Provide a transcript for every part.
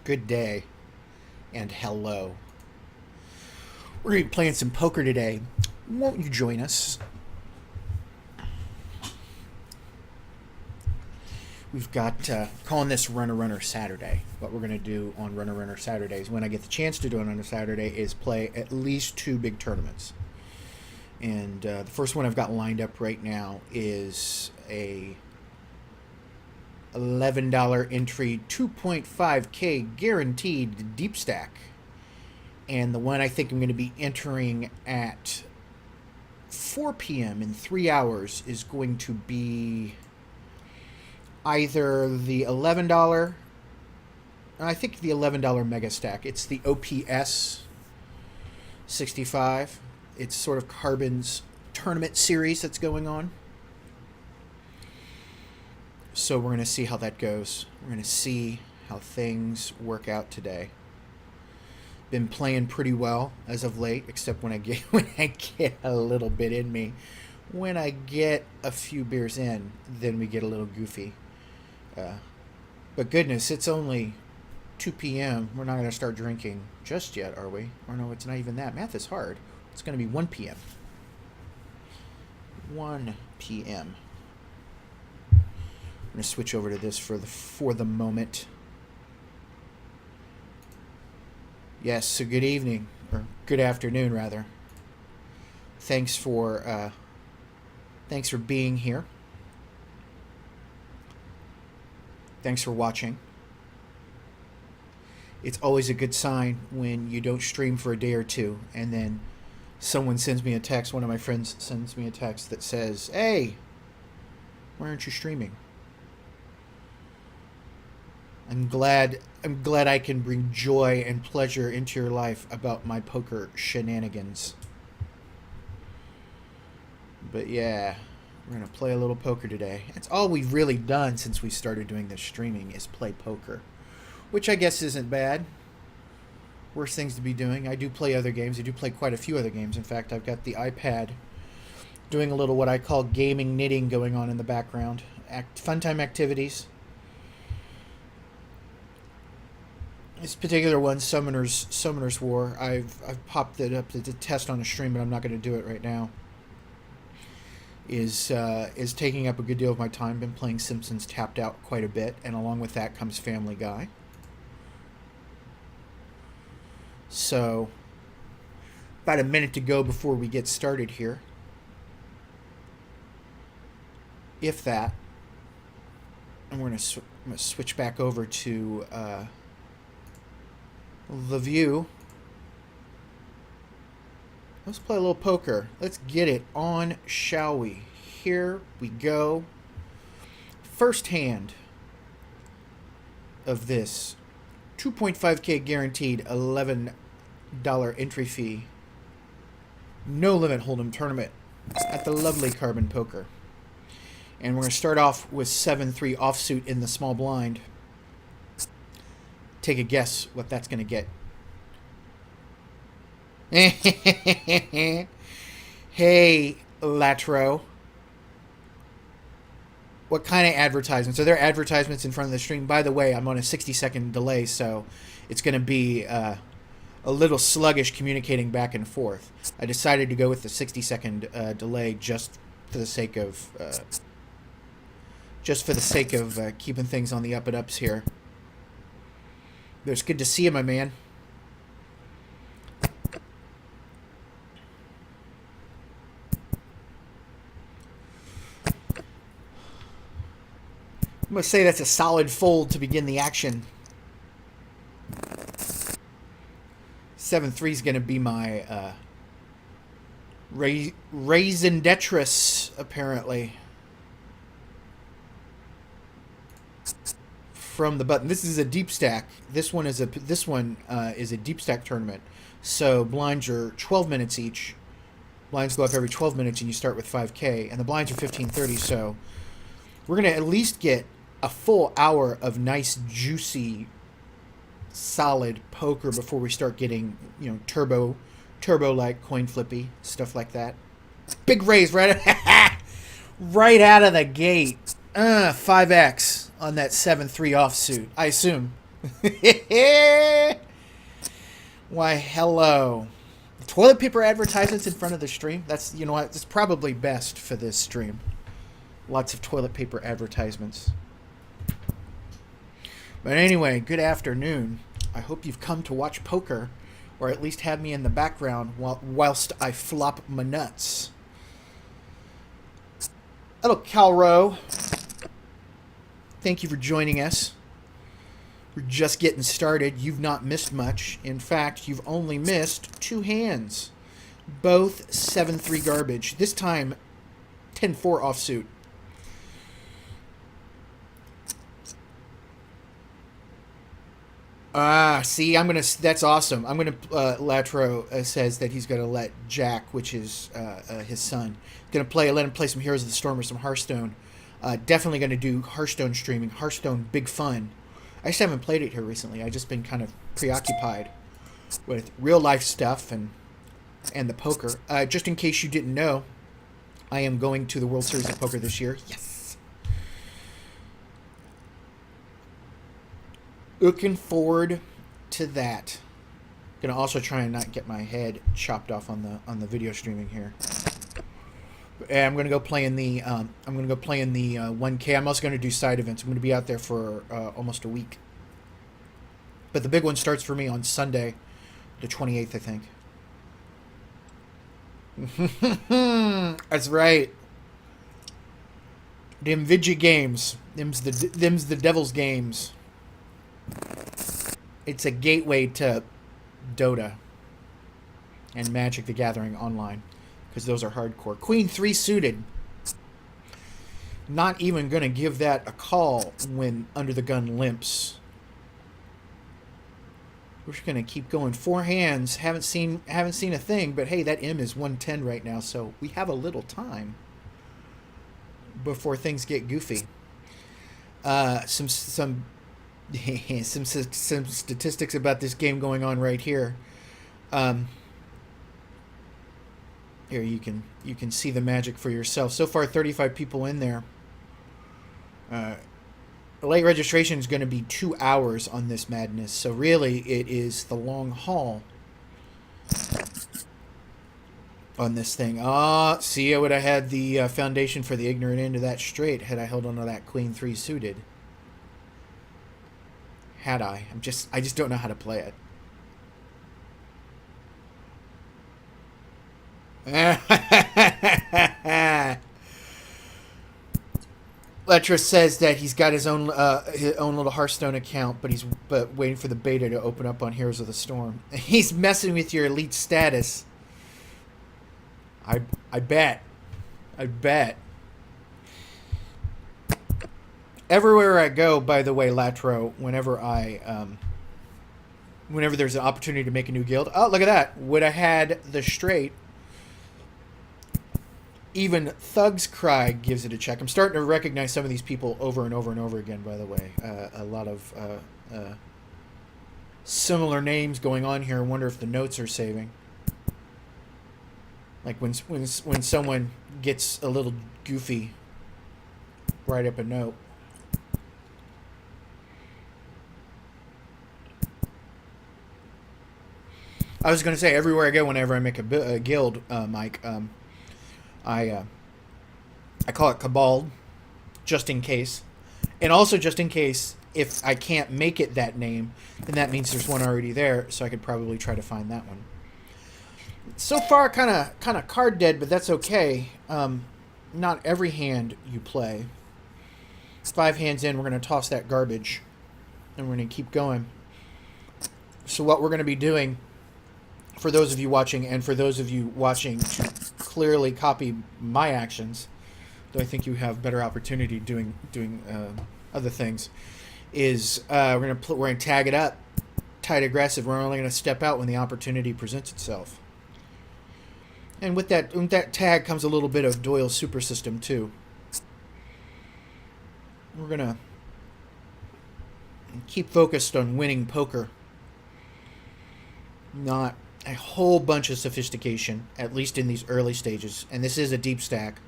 Good day and hello. We're going to be playing some poker today. Won't you join us? We've got, calling this Runner Saturday. What we're going to do on Runner Saturdays, when I get the chance to do it on a Saturday, is play at least two big tournaments. And the first one I've got lined up right now is a $11 entry, 2.5K guaranteed deep stack. And the one I think I'm going to be entering at 4 p.m. in 3 hours is going to be either the $11, I think the $11 mega stack. It's the OPS 65. It's sort of Carbon's tournament series that's going on. So we're going to see how that goes. We're going to see how things work out today. Been playing pretty well as of late, except when I get a little bit in me. When I get a few beers in, then we get a little goofy. But goodness, it's only 2 p.m. We're not going to start drinking just yet, are we? Or no, it's not even that. Math is hard. It's going to be 1 p.m. 1 p.m. I'm going to switch over to this for the moment. Yes, so good evening, or good afternoon, rather. Thanks for being here. Thanks for watching. It's always a good sign when you don't stream for a day or two, and then someone sends me a text, one of my friends sends me a text that says, "Hey, why aren't you streaming?" I'm glad I can bring joy and pleasure into your life about my poker shenanigans. But yeah, we're going to play a little poker today. That's all we've really done since we started doing this streaming is play poker, which I guess isn't bad. Worst things to be doing. I do play other games. I do play quite a few other games. In fact, I've got the iPad doing a little what I call gaming knitting going on in the background. Fun time activities. This particular one, Summoner's War, I've popped it up to test on a stream, but I'm not going to do it right now. Is taking up a good deal of my time. Been playing Simpsons Tapped Out quite a bit, and along with that comes Family Guy. So, about a minute to go before we get started here. If that, and we're going to switch back over to the view. Let's play a little poker. Let's get it on, shall we? Here we go. First hand of this 2.5K guaranteed $11 entry fee. No limit hold'em tournament at the lovely Carbon Poker. And we're going to start off with 7-3 offsuit in the small blind. Take a guess what that's going to get. Hey, Latro. What kind of advertisements? Are there advertisements in front of the stream? By the way, I'm on a 60-second delay, so it's going to be a little sluggish communicating back and forth. I decided to go with the 60-second delay just for the sake of keeping things on the up and ups here. It's good to see you, my man. I'm going to say that's a solid fold to begin the action. 7-3 is going to be my raison d'etre, apparently. From the button. This is a deep stack. This one is a deep stack tournament. So blinds are 12 minutes each. Blinds go up every 12 minutes, and you start with 5K. And the blinds are 15:30. So we're gonna at least get a full hour of nice, juicy, solid poker before we start getting turbo like coin flippy stuff like that. Big raise right out of the gate. 5x on that 7-3 offsuit, I assume. Why, hello. Toilet paper advertisements in front of the stream? That's, you know what, it's probably best for this stream. Lots of toilet paper advertisements. But anyway, good afternoon. I hope you've come to watch poker, or at least have me in the background whilst I flop my nuts. Hello, Calro. Thank you for joining us. We're just getting started. You've not missed much. In fact, you've only missed 2 hands. Both 7-3 garbage. This time, 10-4 offsuit. See, that's awesome. Latro says that he's gonna let Jack, which is his son, let him play some Heroes of the Storm or some Hearthstone. Definitely gonna do Hearthstone streaming. Hearthstone, big fun. I just haven't played it here recently. I've just been kind of preoccupied with real life stuff and the poker. Just in case you didn't know, I am going to the World Series of Poker this year. Yes. Looking forward to that. Gonna also try and not get my head chopped off on the video streaming here. And I'm gonna go play in the 1K. I'm also gonna do side events. I'm gonna be out there for almost a week. But the big one starts for me on Sunday, the 28th, I think. That's right. Them Vidya games. Them's the devil's games. It's a gateway to Dota and Magic the Gathering online, because those are hardcore. Queen 3 suited. Not even going to give that a call when Under the Gun limps. We're just going to keep going. 4 hands. Haven't seen a thing, but hey, that M is 110 right now, so we have a little time before things get goofy. Some statistics about this game going on right here. Here you can see the magic for yourself. So far, 35 people in there. Late registration is going to be 2 hours on this madness, so really it is the long haul on this thing. See, I would have had the foundation for the ignorant end of that straight had I held on to that Queen 3 suited. Had I just don't know how to play it. Letra says that he's got his own little Hearthstone account, but waiting for the beta to open up on Heroes of the Storm. He's messing with your elite status. I bet. Everywhere I go, by the way, Latro, whenever there's an opportunity to make a new guild, oh, look at that. Would have had the straight. Even Thug's Cry gives it a check. I'm starting to recognize some of these people over and over and over again, by the way. A lot of similar names going on here. I wonder if the notes are saving. Like when someone gets a little goofy, write up a note. I was going to say, everywhere I go, whenever I make a guild, Mike, I call it Cabal, just in case. And also just in case, if I can't make it that name, then that means there's one already there, so I could probably try to find that one. So far, kind of card dead, but that's okay. Not every hand you play. 5 hands in, we're going to toss that garbage, and we're going to keep going. So what we're going to be doing, for those of you watching, and for those of you watching to clearly copy my actions, though I think you have better opportunity doing other things, is we're gonna tag it up, tight aggressive. We're only gonna step out when the opportunity presents itself. And with that tag comes a little bit of Doyle's super system too. We're gonna keep focused on winning poker, not a whole bunch of sophistication, at least in these early stages. And this is a deep stack,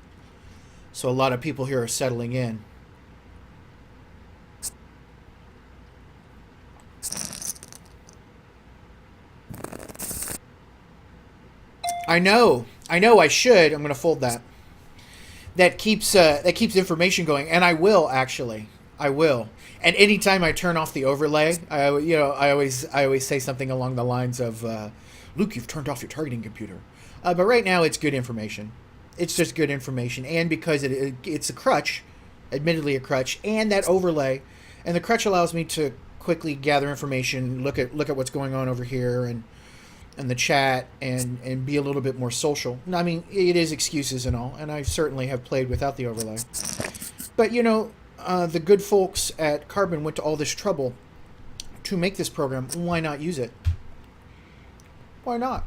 so a lot of people here are settling in. I know. I should. I'm going to fold that. That keeps information going, and I will actually. I will. And anytime I turn off the overlay, I always say something along the lines of, "Luke, you've turned off your targeting computer." But right now, it's good information. It's just good information, and because it's a crutch, admittedly a crutch, and that overlay, and the crutch allows me to quickly gather information, look at what's going on over here, and the chat, and be a little bit more social. I mean, it is excuses and all, and I certainly have played without the overlay. But the good folks at Carbon went to all this trouble to make this program. Why not use it? Why not?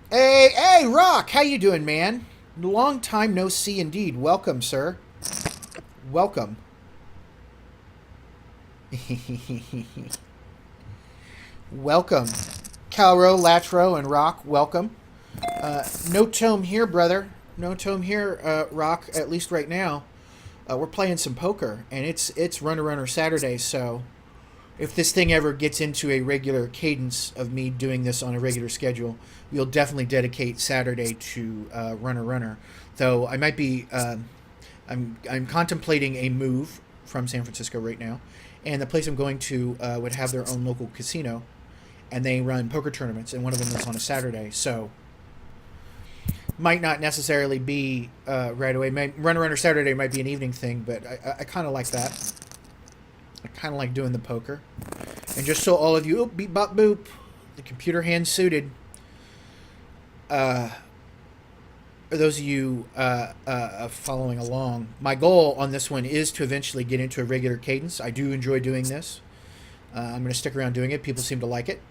Hey, Rock, how you doing, man? Long time no see indeed. Welcome, sir. Welcome. Welcome. Calro, Latro, and Rock, welcome. No tome here, brother. No tome here, Rock, at least right now. We're playing some poker, and it's Runner Saturday, so if this thing ever gets into a regular cadence of me doing this on a regular schedule, we'll definitely dedicate Saturday to Runner. Though I might be, I'm contemplating a move from San Francisco right now, and the place I'm going to would have their own local casino, and they run poker tournaments, and one of them is on a Saturday, so might not necessarily be right away. Runner Saturday might be an evening thing, but I kind of like that. I kind of like doing the poker. And just so all of you, beep, bop, boop, the computer hand suited. For those of you following along, my goal on this one is to eventually get into a regular cadence. I do enjoy doing this. I'm going to stick around doing it. People seem to like it.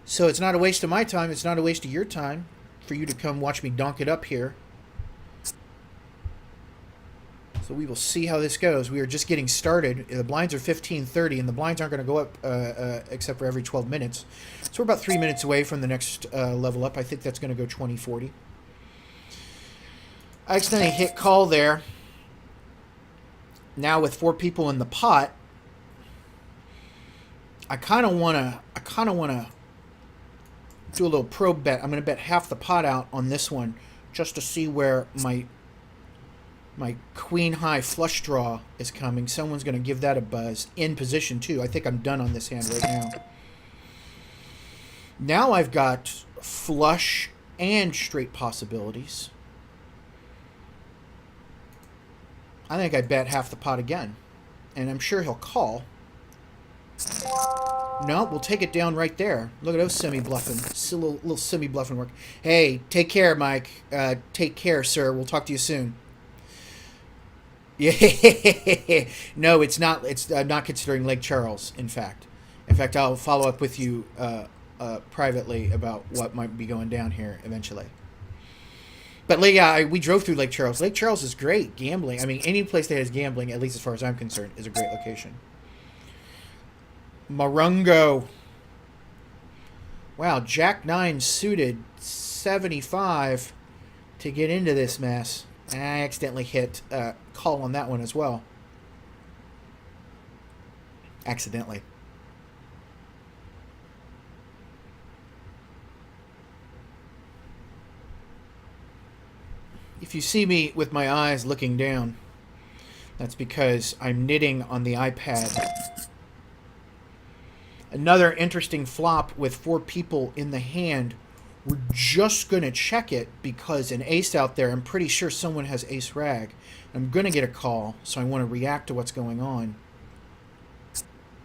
So it's not a waste of my time. It's not a waste of your time for you to come watch me donk it up here. So we will see how this goes. We are just getting started. The blinds are 15:30, and the blinds aren't going to go up except for every 12 minutes. So we're about 3 minutes away from the next level up. I think that's going to go 20-40. I accidentally hit call there. Now with 4 people in the pot, I kind of want to do a little probe bet. I'm going to bet half the pot out on this one just to see where my queen high flush draw is coming. Someone's going to give that a buzz in position too. I think I'm done on this hand right now. Now I've got flush and straight possibilities. I think I bet half the pot again, and I'm sure he'll call. No, we'll take it down right there. Look at those semi-bluffing. Little semi-bluffing work. Hey, take care, Mike. Take care, sir. We'll talk to you soon. Yeah. No, it's not. I'm not considering Lake Charles, in fact. I'll follow up with you privately about what might be going down here eventually. But we drove through Lake Charles. Lake Charles is great. Gambling. I mean, any place that has gambling, at least as far as I'm concerned, is a great location. Marungo. Wow, Jack 9 suited 75 to get into this mess. And I accidentally hit call on that one as well. Accidentally. If you see me with my eyes looking down, that's because I'm knitting on the iPad. Another interesting flop with 4 people in the hand. We're just going to check it because an ace out there, I'm pretty sure someone has ace rag. I'm going to get a call, so I want to react to what's going on.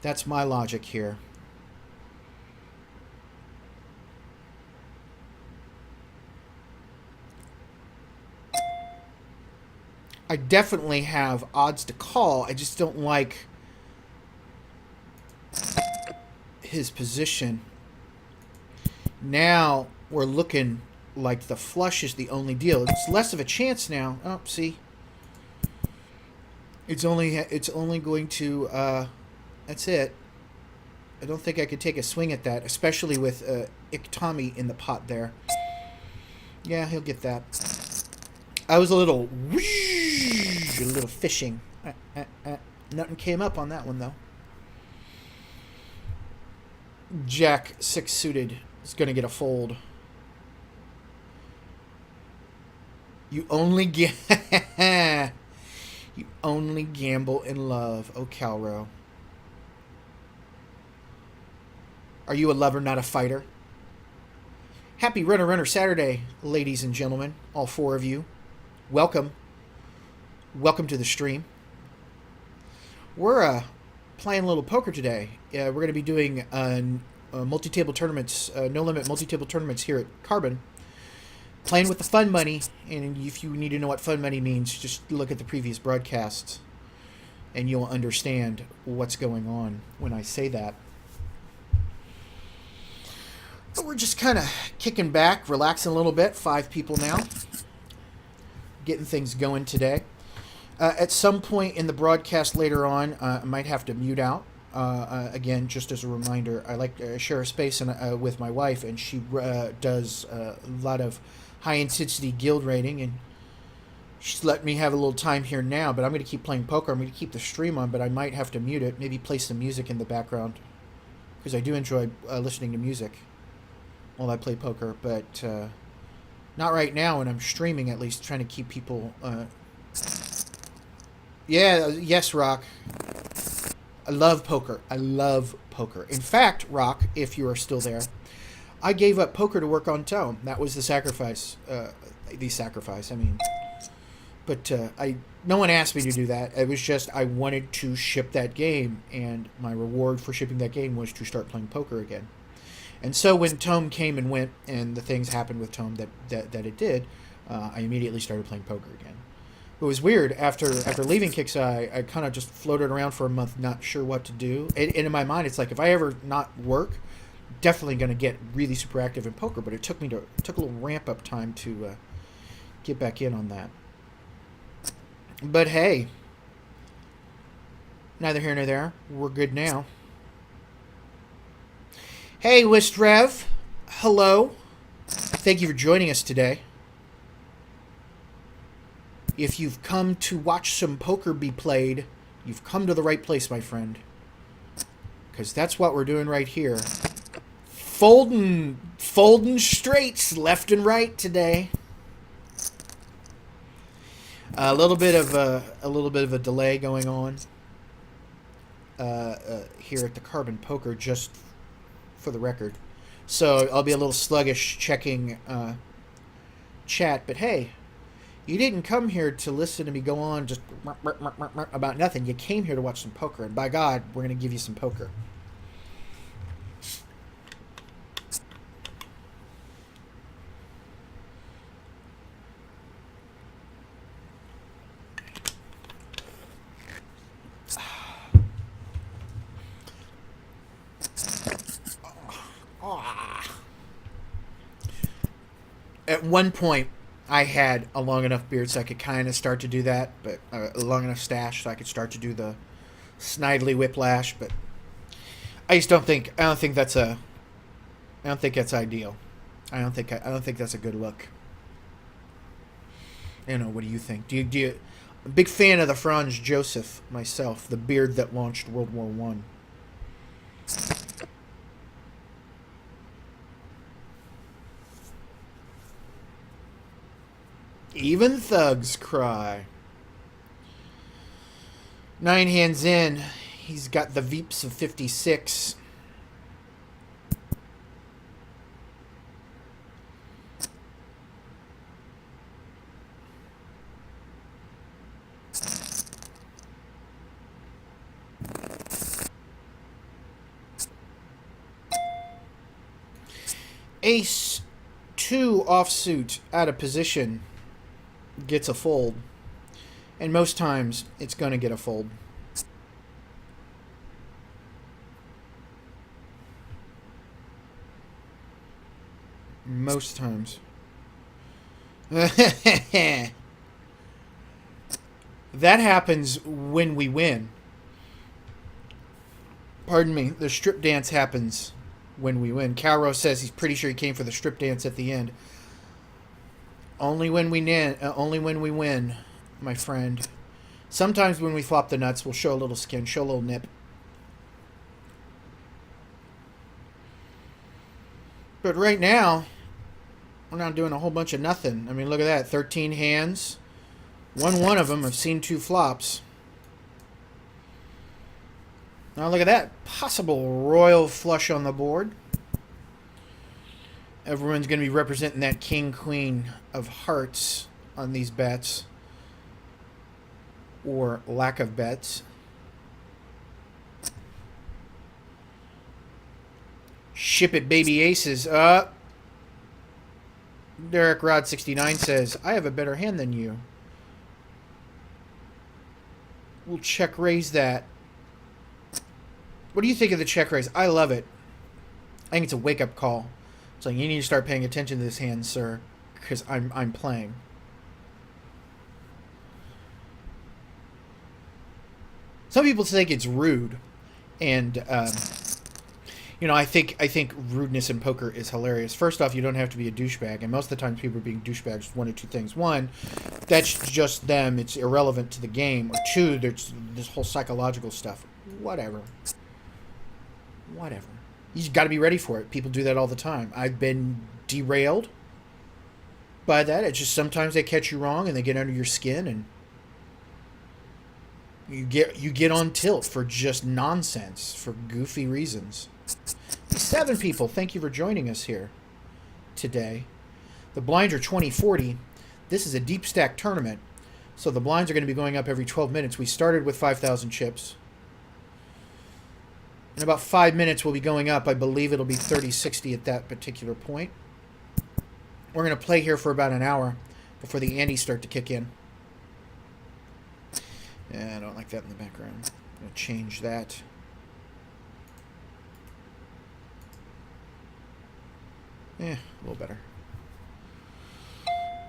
That's my logic here. I definitely have odds to call. I just don't like his position. Now we're looking like the flush is the only deal. It's less of a chance now. Oh, see, it's only going to. That's it. I don't think I could take a swing at that, especially with Iktomi in the pot there. Yeah, he'll get that. I was a little fishing. Nothing came up on that one though. Jack 6 suited is going to get a fold. You only you only gamble in love. Oh, Calro. Are you a lover, not a fighter? Happy Runner Saturday, ladies and gentlemen. All 4 of you. Welcome. Welcome to the stream. We're playing a little poker today. We're going to be doing multi-table tournaments, no-limit multi-table tournaments here at Carbon. Playing with the fun money, and if you need to know what fun money means, just look at the previous broadcasts, and you'll understand what's going on when I say that. But we're just kind of kicking back, relaxing a little bit. 5 people now. Getting things going today. At some point in the broadcast later on, I might have to mute out. Again, just as a reminder, I like to share a space with my wife, and she does a lot of high-intensity guild rating, and she's let me have a little time here now, but I'm going to keep playing poker. I'm going to keep the stream on, but I might have to mute it, maybe play some music in the background, because I do enjoy listening to music while I play poker, but not right now when I'm streaming, at least, trying to keep people... yes, Rock. I love poker. I love poker. In fact, Rock, if you are still there, I gave up poker to work on Tome. That was the sacrifice. I mean. But no one asked me to do that. It was just I wanted to ship that game, and my reward for shipping that game was to start playing poker again. And so when Tome came and went, and the things happened with Tome that it did, I immediately started playing poker again. It was weird. After leaving Kixeye, I kind of just floated around for a month, not sure what to do. And in my mind, it's like, if I ever not work, definitely going to get really super active in poker. But it took a little ramp up time to get back in on that. But hey, neither here nor there. We're good now. Hey, Wistrev. Hello. Thank you for joining us today. If you've come to watch some poker be played, you've come to the right place, my friend. Because that's what we're doing right here. Folding straights left and right today. A little bit of a delay going on here at the Carbon Poker, just for the record. So I'll be a little sluggish checking chat, but hey, you didn't come here to listen to me go on just about nothing. You came here to watch some poker, and by God, we're going to give you some poker. At one point, I had a long enough beard so I could kind of start to do that, but a long enough stash so I could start to do the snidely whiplash. But I just don't think that's ideal. I don't think that's a good look. You know, what do you think? Do you? I'm a big fan of the Franz Joseph myself, the beard that launched World War I. Even thugs cry. 9 hands in. He's got the Veeps of 56. Ace 2 offsuit out of position gets a fold, and most times it's going to get a fold. Most times. That happens when we win. Pardon me. The strip dance happens when we win. Calro says he's pretty sure he came for the strip dance at the end. Only when we win, my friend. Sometimes when we flop the nuts, we'll show a little skin, show a little nip. But right now, we're not doing a whole bunch of nothing. I mean, look at that. 13 hands. One of them, I've seen 2 flops. Now look at that. Possible royal flush on the board. Everyone's going to be representing that king, queen of hearts on these bets. Or lack of bets. Ship it, baby aces. Derek Rod 69 says, I have a better hand than you. We'll check raise that. What do you think of the check raise? I love it. I think it's a wake-up call. It's like, you need to start paying attention to this hand, sir, because I'm playing. Some people think it's rude, and you know, I think rudeness in poker is hilarious. First off, you don't have to be a douchebag, and most of the time people are being douchebags for one of two things. One, that's just them; it's irrelevant to the game. Or two, there's this whole psychological stuff. Whatever. You just got to be ready for it. People do that all the time. I've been derailed by that. It's just sometimes they catch you wrong and they get under your skin, and you get on tilt for just nonsense, for goofy reasons. 7 people, thank you for joining us here today. The blinds are 20-40. This is a deep stack tournament, so the blinds are going to be going up every 12 minutes. We started with 5,000 chips. In about 5 minutes, we'll be going up. I believe it'll be 30-60 at that particular point. We're going to play here for about an hour before the antes start to kick in. Yeah, I don't like that in the background. I'm going to change that. Yeah, a little better.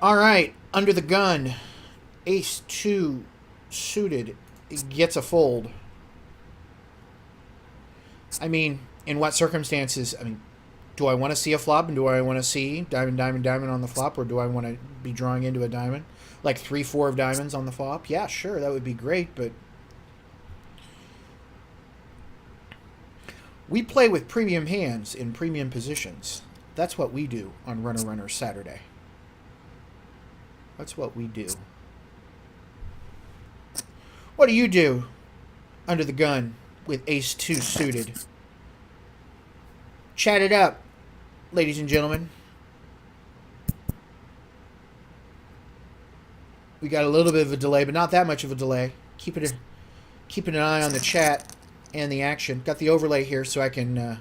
All right, under the gun. Ace-2 suited. It gets a fold. I mean, in what circumstances? I mean, do I want to see a flop, and do I want to see diamond, diamond, diamond on the flop, or do I want to be drawing into a diamond? Like 3-4 of diamonds on the flop? Yeah, sure, that would be great, but we play with premium hands in premium positions. That's what we do on Runner Runner Saturday. That's what we do. What do you do under the gun with Ace-2 suited? Chat it up, ladies and gentlemen. We got a little bit of a delay, but not that much of a delay. Keeping an eye on the chat and the action. Got the overlay here so I can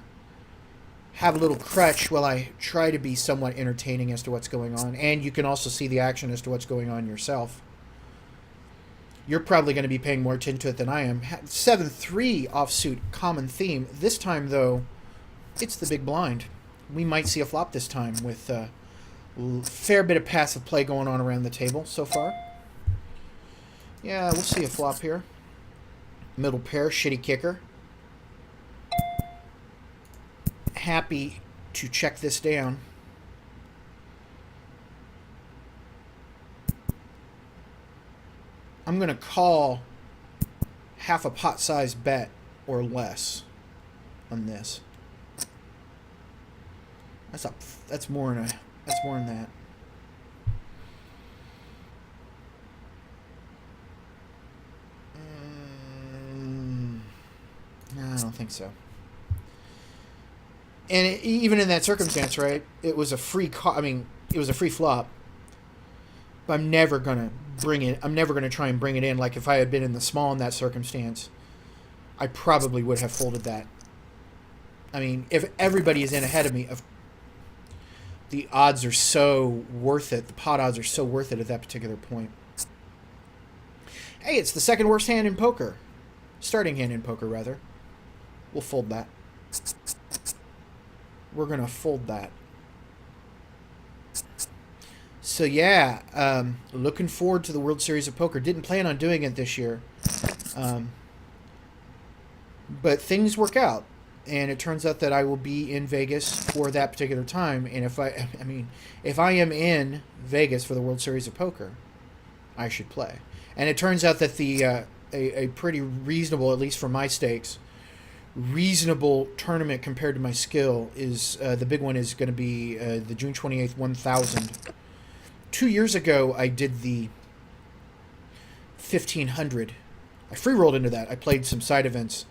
have a little crutch while I try to be somewhat entertaining as to what's going on. And you can also see the action as to what's going on yourself. You're probably going to be paying more attention to it than I am. 7-3 offsuit, common theme. This time, though, it's the big blind. We might see a flop this time with a fair bit of passive play going on around the table so far. Yeah, we'll see a flop here. Middle pair, shitty kicker. Happy to check this down. I'm going to call half a pot size bet or less on this. That's more than that. No, I don't think so. And even in that circumstance, right? It was a free it was a free flop. But I'm never gonna bring it. I'm never gonna try and bring it in. Like if I had been in the small in that circumstance, I probably would have folded that. I mean, if everybody is in ahead of me, the odds are so worth it. The pot odds are so worth it at that particular point. Hey, it's the second worst hand in poker. Starting hand in poker, rather. We'll fold that. We're going to fold that. So, yeah, looking forward to the World Series of Poker. Didn't plan on doing it this year. But things work out. And it turns out that I will be in Vegas for that particular time. And if I am in Vegas for the World Series of Poker, I should play. And it turns out that a pretty reasonable, at least for my stakes, reasonable tournament compared to my skill is the big one is going to be the June 28th 1000. 2 years ago, I did the 1500. I free rolled into that. I played some side events,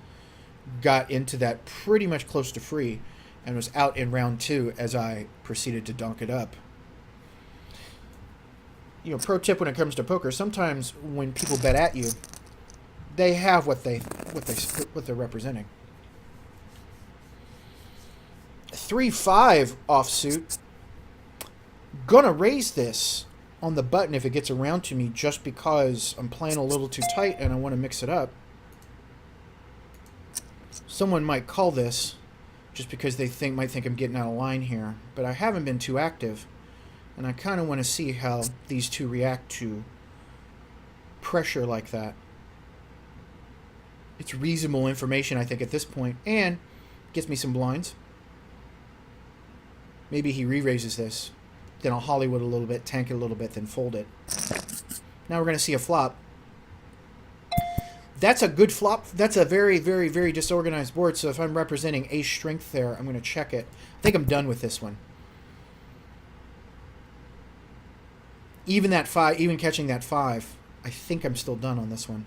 got into that pretty much close to free, and was out in round 2 as I proceeded to donk it up. You know, pro tip when it comes to poker: sometimes when people bet at you, they have what they're representing. 3-5 offsuit. Gonna raise this on the button if it gets around to me, just because I'm playing a little too tight and I want to mix it up. Someone might call this just because they might think I'm getting out of line here, but I haven't been too active, and I kind of want to see how these two react to pressure like that. It's reasonable information, I think, at this point, and gets me some blinds. Maybe he re-raises this. Then I'll Hollywood a little bit, tank it a little bit, then fold it. Now we're going to see a flop. That's a good flop. That's a very, very, very disorganized board, so if I'm representing ace strength there, I'm going to check it. I think I'm done with this one. Even that 5, even catching that 5, I think I'm still done on this one.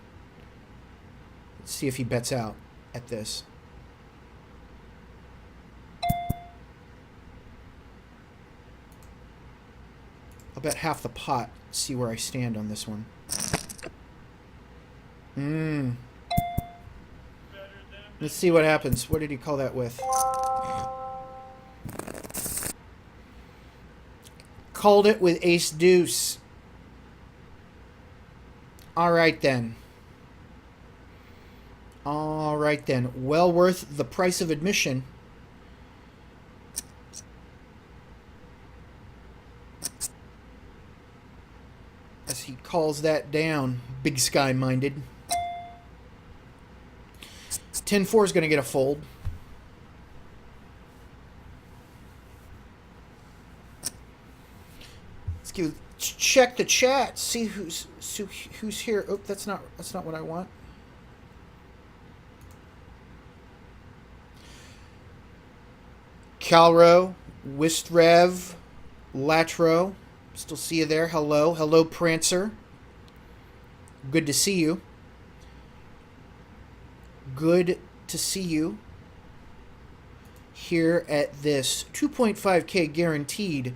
Let's see if he bets out at this. I'll bet half the pot, see where I stand on this one. Let's see what happens. What did he call that with? Called it with ace deuce. Alright then. Alright then. Well worth the price of admission. As he calls that down. Big sky minded. 10-4 is going to get a fold. Let's check the chat. See who's here. Oh, that's not what I want. Calro, Wistrev, Latro. Still see you there. Hello. Hello, Prancer. Good to see you. Good to see you here at this 2.5K guaranteed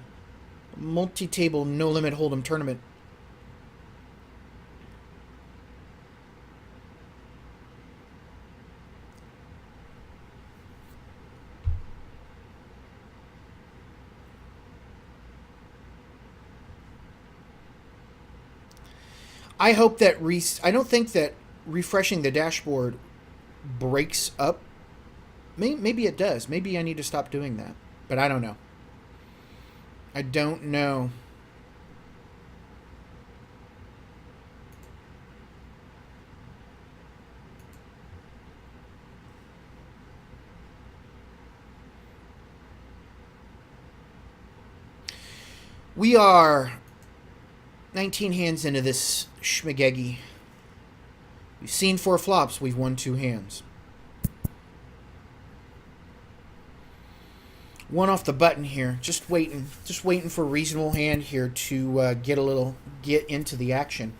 multi-table no-limit hold'em tournament. I hope that I don't think that refreshing the dashboard breaks up. Maybe it does. Maybe I need to stop doing that. But I don't know. I don't know. We are 19 hands into this schmagegi. We've seen 4 flops. We've won 2 hands. One off the button here. Just waiting for a reasonable hand here to get into the action.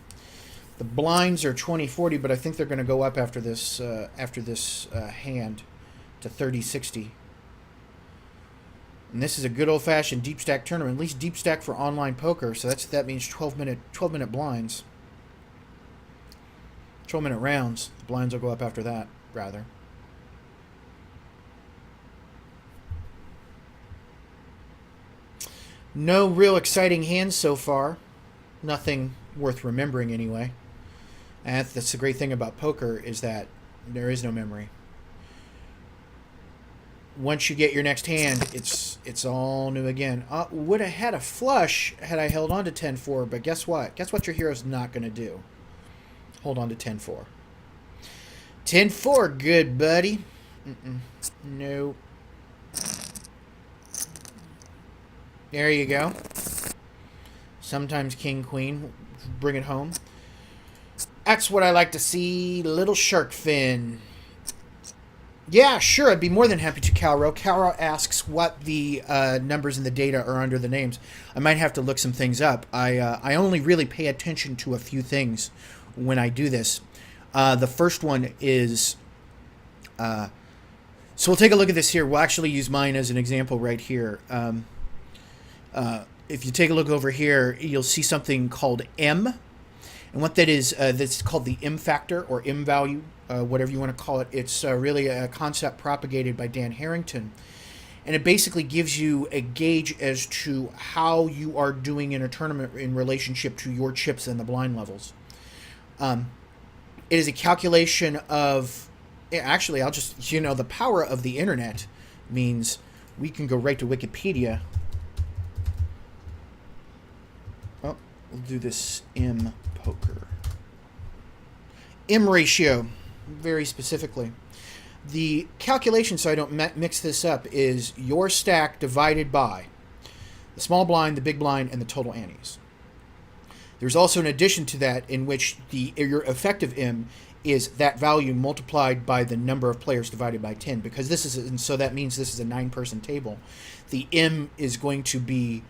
The blinds are 20-40, but I think they're going to go up after this hand to 30-60. And this is a good old-fashioned deep stack tournament, at least deep stack for online poker. So that means 12-minute blinds. 12-minute rounds. The blinds will go up after that, rather. No real exciting hands so far. Nothing worth remembering anyway. And that's the great thing about poker, is that there is no memory. Once you get your next hand, it's all new again. Would have had a flush had I held on to 10-4, but guess what? Guess what your hero's not going to do? Hold on to 10-4. 10-4, good buddy. No. There you go. Sometimes king, queen. Bring it home. That's what I like to see. Little shark fin. Yeah, sure. I'd be more than happy to, Calro. Calro asks what the numbers in the data are under the names. I might have to look some things up. I only really pay attention to a few things when I do this. The first one is... so we'll take a look at this here. We'll actually use mine as an example right here. If you take a look over here, you'll see something called M. And what that is, that's called the M factor or M value, whatever you want to call it. It's really a concept propagated by Dan Harrington. And it basically gives you a gauge as to how you are doing in a tournament in relationship to your chips and the blind levels. It is a calculation of... Actually, I'll just... the power of the internet means we can go right to Wikipedia. Oh, we'll do this M poker. M ratio, very specifically. The calculation, so I don't mix this up, is your stack divided by the small blind, the big blind, and the total antes. There's also an addition to that in which your effective M is that value multiplied by the number of players divided by 10, because this is, and so that means this is a 9-person table. The M is going to be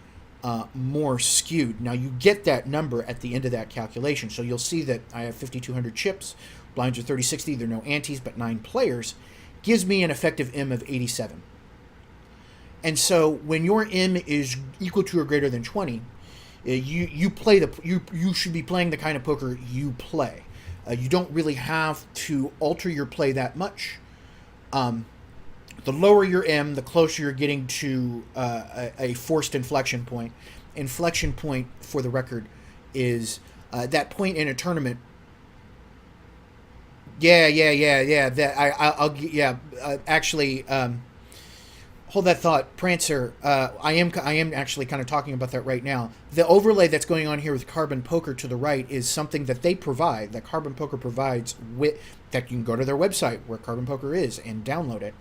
more skewed. Now you get that number at the end of that calculation, so you'll see that I have 5,200 chips, blinds are 30-60, there are no antes but 9 players, gives me an effective M of 87. And so when your M is equal to or greater than 20, you should be playing the kind of poker you play. You don't really have to alter your play that much. The lower your M, the closer you're getting to a forced inflection point. Inflection point, for the record, is that point in a tournament. Yeah. Actually, hold that thought, Prancer. I am actually kind of talking about that right now. The overlay that's going on here with Carbon Poker to the right is something that they provide, that Carbon Poker provides, with that you can go to their website where Carbon Poker is and download it.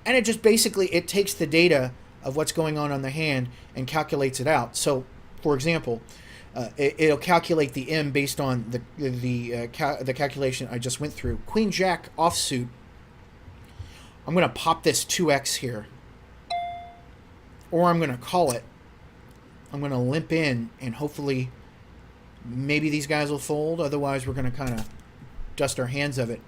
And it just basically, it takes the data of what's going on the hand and calculates it out. So, for example, it'll calculate the M based on the calculation I just went through. Queen Jack offsuit. I'm going to pop this 2x here. Or I'm going to call it. I'm going to limp in and hopefully maybe these guys will fold. Otherwise, we're going to kind of dust our hands of it.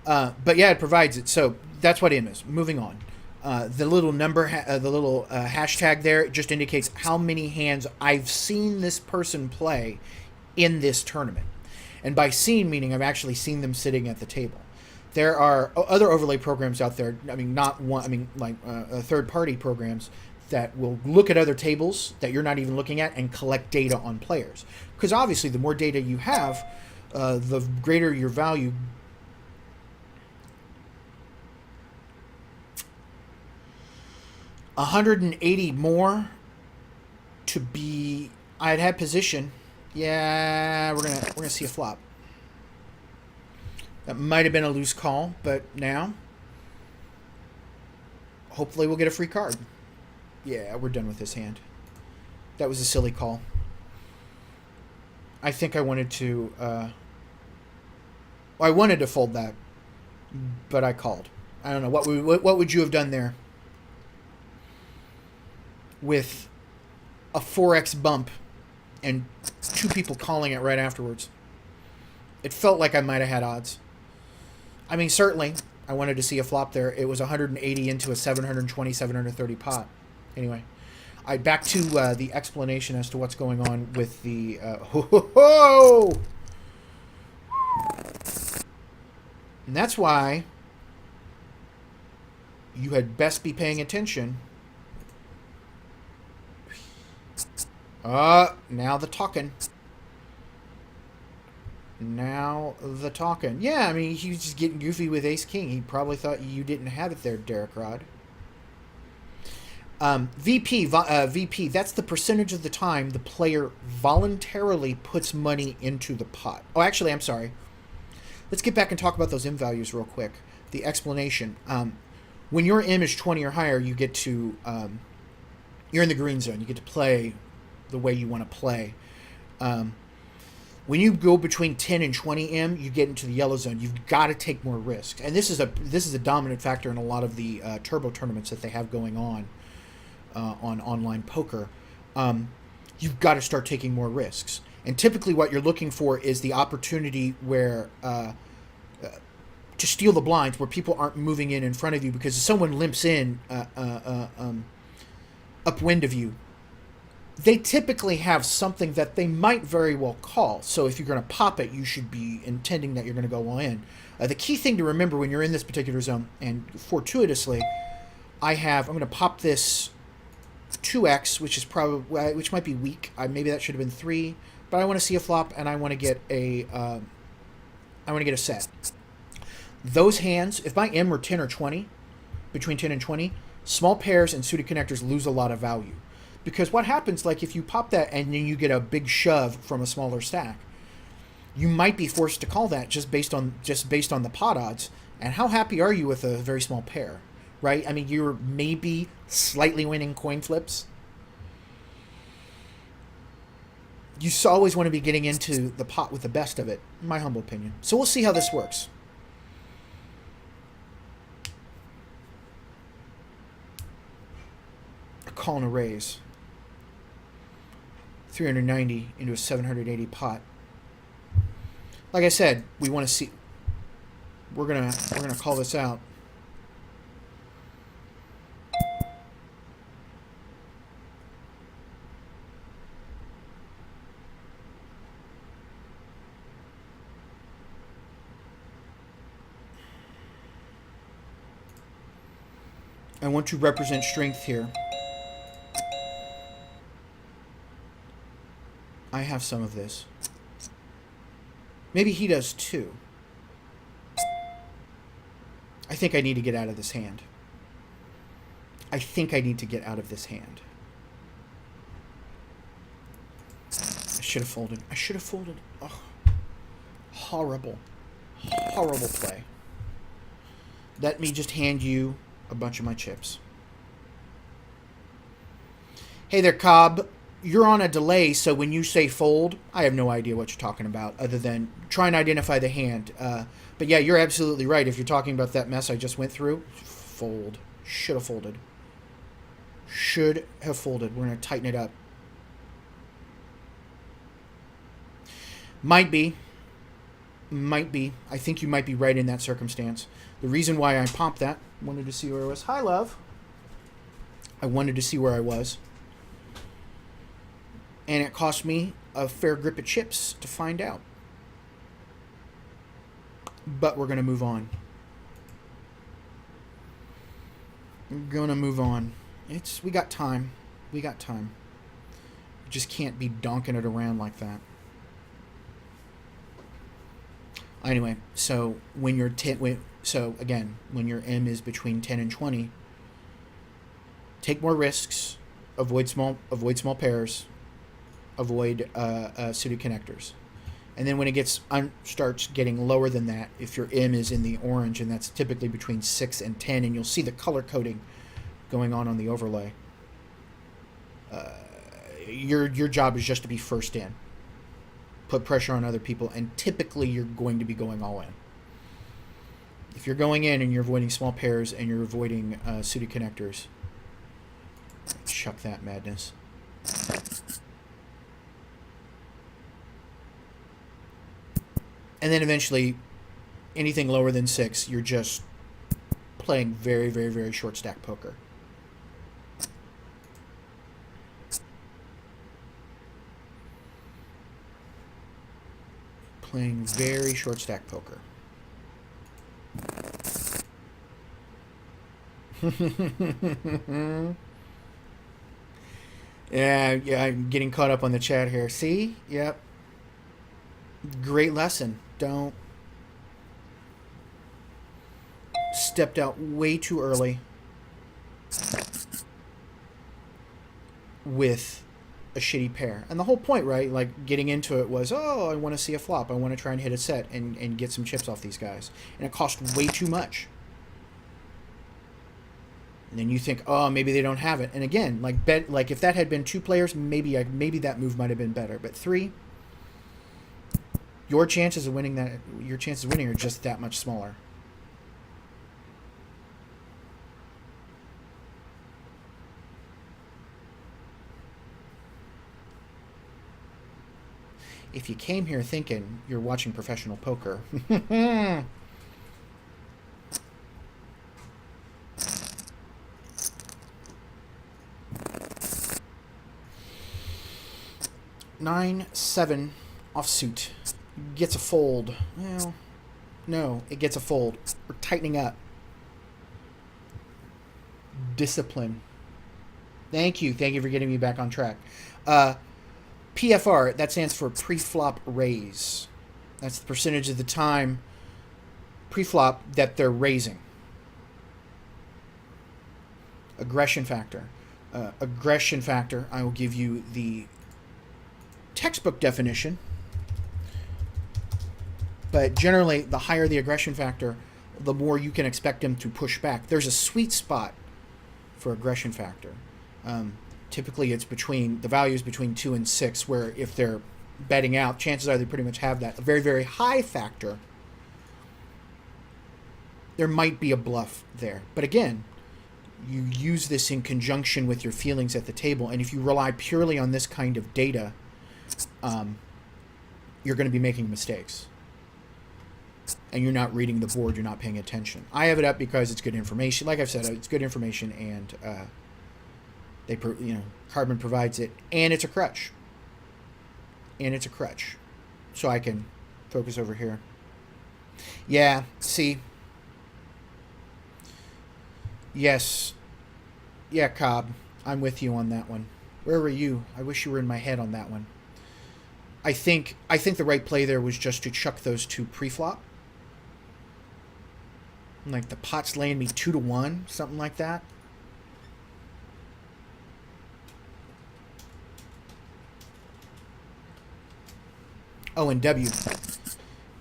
But yeah, it provides it. So that's what M is. Moving on. The little number, hashtag there just indicates how many hands I've seen this person play in this tournament. And by seen, meaning I've actually seen them sitting at the table. There are other overlay programs out there. I mean, not one. I mean, like third-party programs that will look at other tables that you're not even looking at and collect data on players. Because obviously, the more data you have, the greater your value. $180 more to be. I'd had position. Yeah, we're gonna see a flop. That might have been a loose call, but now hopefully we'll get a free card. Yeah, we're done with this hand. That was a silly call. I think I wanted to. I wanted to fold that, but I called. I don't know what would you have done there with a 4x bump and 2 people calling it right afterwards. It felt like I might have had odds. I mean, certainly, I wanted to see a flop there. It was 180 into a 720, 730 pot. Anyway, back to the explanation as to what's going on with the... And that's why you had best be paying attention. Now the talking. Yeah, I mean, he was just getting goofy with ace-king. He probably thought you didn't have it there, Derek Rod. VP, that's the percentage of the time the player voluntarily puts money into the pot. Oh, actually, I'm sorry. Let's get back and talk about those M values real quick. The explanation. When your M is 20 or higher, you get to... you're in the green zone. You get to play the way you want to play. When you go between 10 and 20M, you get into the yellow zone. You've got to take more risks, and this is a dominant factor in a lot of the turbo tournaments that they have going on online poker. You've got to start taking more risks, and typically what you're looking for is the opportunity where to steal the blinds, where people aren't moving in front of you, because if someone limps in upwind of you, they typically have something that they might very well call. So if you're going to pop it, you should be intending that you're going to go all in. The key thing to remember when you're in this particular zone, and fortuitously, I'm going to pop this 2x, which might be weak. Maybe that should have been 3, but I want to see a flop, and I want to get a set. Those hands, if my M were 10 or 20, between 10 and 20, small pairs and suited connectors lose a lot of value. Because what happens, like if you pop that and then you get a big shove from a smaller stack, you might be forced to call that just based on the pot odds. And how happy are you with a very small pair, right? I mean, you're maybe slightly winning coin flips. You always want to be getting into the pot with the best of it, in my humble opinion. So we'll see how this works. A call and a raise. 390 into a 780 pot. Like I said, we want to see. We're gonna call this out. I want to represent strength here. I have some of this. Maybe he does too. I think I need to get out of this hand. I should have folded. Oh, horrible play. Let me just hand you a bunch of my chips. Hey there, Cobb. You're on a delay, so when you say fold, I have no idea what you're talking about, other than try and identify the hand. But yeah, you're absolutely right. If you're talking about that mess I just went through, fold. Should have folded. We're going to tighten it up. Might be. I think you might be right in that circumstance. The reason why I popped that, wanted to see where I was. Hi, love. I wanted to see where I was. And it cost me a fair grip of chips to find out. But we're going to move on. We got time. We just can't be donking it around like that. Anyway, so when your when your M is between 10 and 20, take more risks, avoid small pairs, avoid suited connectors. And then when it starts getting lower than that, if your M is in the orange, and that's typically between 6 and 10, and you'll see the color coding going on the overlay, your job is just to be first in. Put pressure on other people, and typically you're going to be going all in. If you're going in and you're avoiding small pairs and you're avoiding suited connectors, chuck that madness. And then eventually, anything lower than 6, you're just playing very, very, very short stack poker. Playing very short stack poker. Yeah, I'm getting caught up on the chat here. See? Yep. Great lesson. Don't. Stepped out way too early with a shitty pair. And the whole point, right, like getting into it was, I want to see a flop. I want to try and hit a set and get some chips off these guys. And it cost way too much. And then you think, maybe they don't have it. And again, like if that had been 2 players, maybe that move might have been better. But 3, Your chances of winning are just that much smaller. If you came here thinking you're watching professional poker, 9-7 offsuit gets a fold. Well, no, it gets a fold. We're tightening up. Discipline. Thank you for getting me back on track. PFR, that stands for pre-flop raise. That's the percentage of the time pre-flop that they're raising. Aggression factor. Aggression factor, I will give you the textbook definition. But generally, the higher the aggression factor, the more you can expect them to push back. There's a sweet spot for aggression factor. Typically, it's between 2 and 6, where if they're betting out, chances are they pretty much have that. A very, very high factor, there might be a bluff there. But again, you use this in conjunction with your feelings at the table, and if you rely purely on this kind of data, you're going to be making mistakes. And you're not reading the board, you're not paying attention. I have it up because it's good information. Like I've said, it's good information, and Carbon provides it, and it's a crutch. So I can focus over here. Yeah, see. Yes. Yeah, Cobb, I'm with you on that one. Where were you? I wish you were in my head on that one. I think the right play there was just to chuck those two pre-flop. Like the pot's laying me 2-1, something like that. Oh, and W.